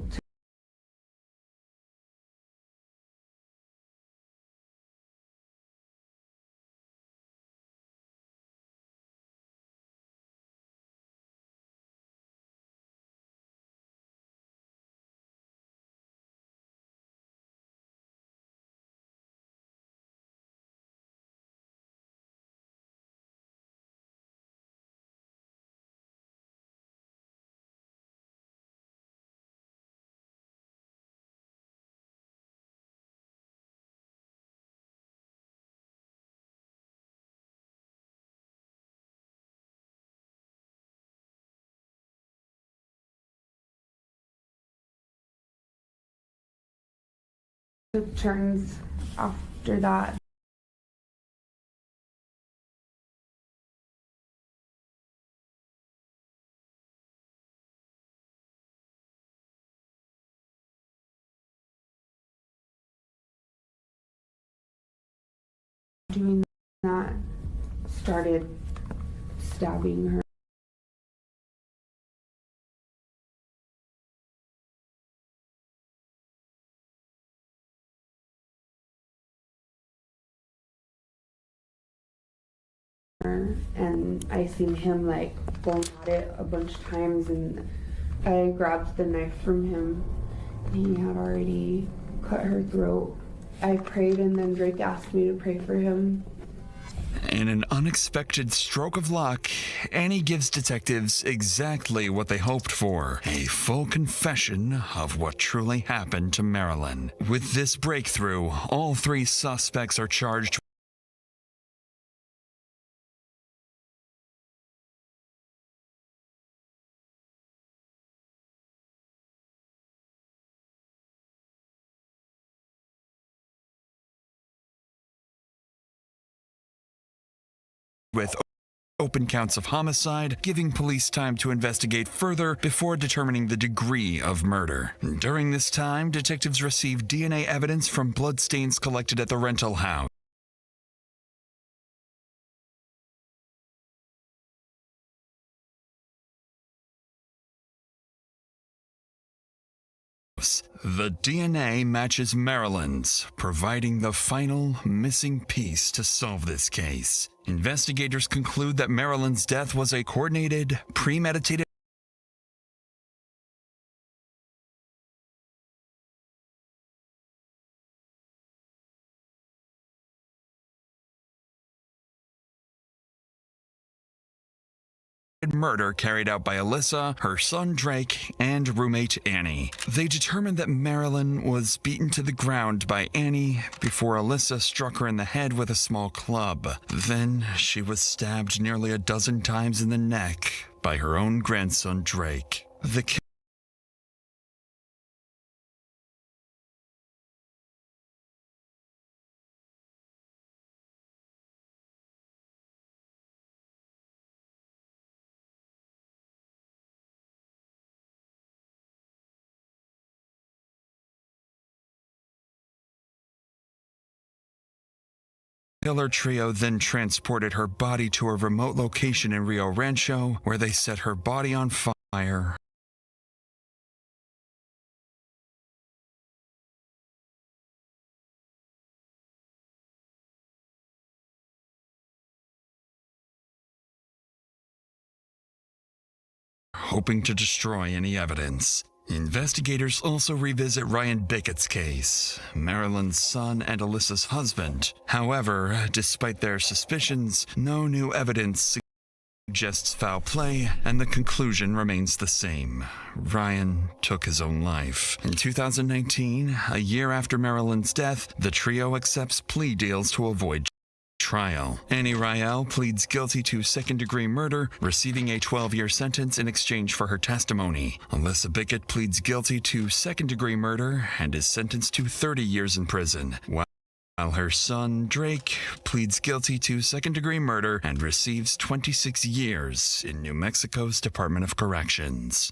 Took turns after that. Doing that, started stabbing her. And I seen him like going at it a bunch of times, and I grabbed the knife from him. He had already cut her throat. I prayed, and then Drake asked me to pray for him. In an unexpected stroke of luck, Annie gives detectives exactly what they hoped for, a full confession of what truly happened to Marilyn. With this breakthrough, all 3 suspects are charged with open counts of homicide, giving police time to investigate further before determining the degree of murder. During this time, detectives received DNA evidence from bloodstains collected at the rental house. The DNA matches Marilyn's, providing the final missing piece to solve this case. Investigators conclude that Marilyn's death was a coordinated, premeditated murder carried out by Alyssa, her son Drake, and roommate Annie. They determined that Marilyn was beaten to the ground by Annie before Alyssa struck her in the head with a small club. Then she was stabbed nearly a dozen times in the neck by her own grandson Drake. The killer trio then transported her body to a remote location in Rio Rancho, where they set her body on fire. Hoping to destroy any evidence. Investigators also revisit Ryan Bickett's case, Marilyn's son and Alyssa's husband. However, despite their suspicions, no new evidence suggests foul play, and the conclusion remains the same. Ryan took his own life. In 2019, a year after Marilyn's death, the trio accepts plea deals to avoid trial. Annie Rael pleads guilty to second-degree murder, receiving a 12-year sentence in exchange for her testimony. Alyssa Bickett pleads guilty to second-degree murder and is sentenced to 30 years in prison, while her son, Drake, pleads guilty to second-degree murder and receives 26 years in New Mexico's Department of Corrections.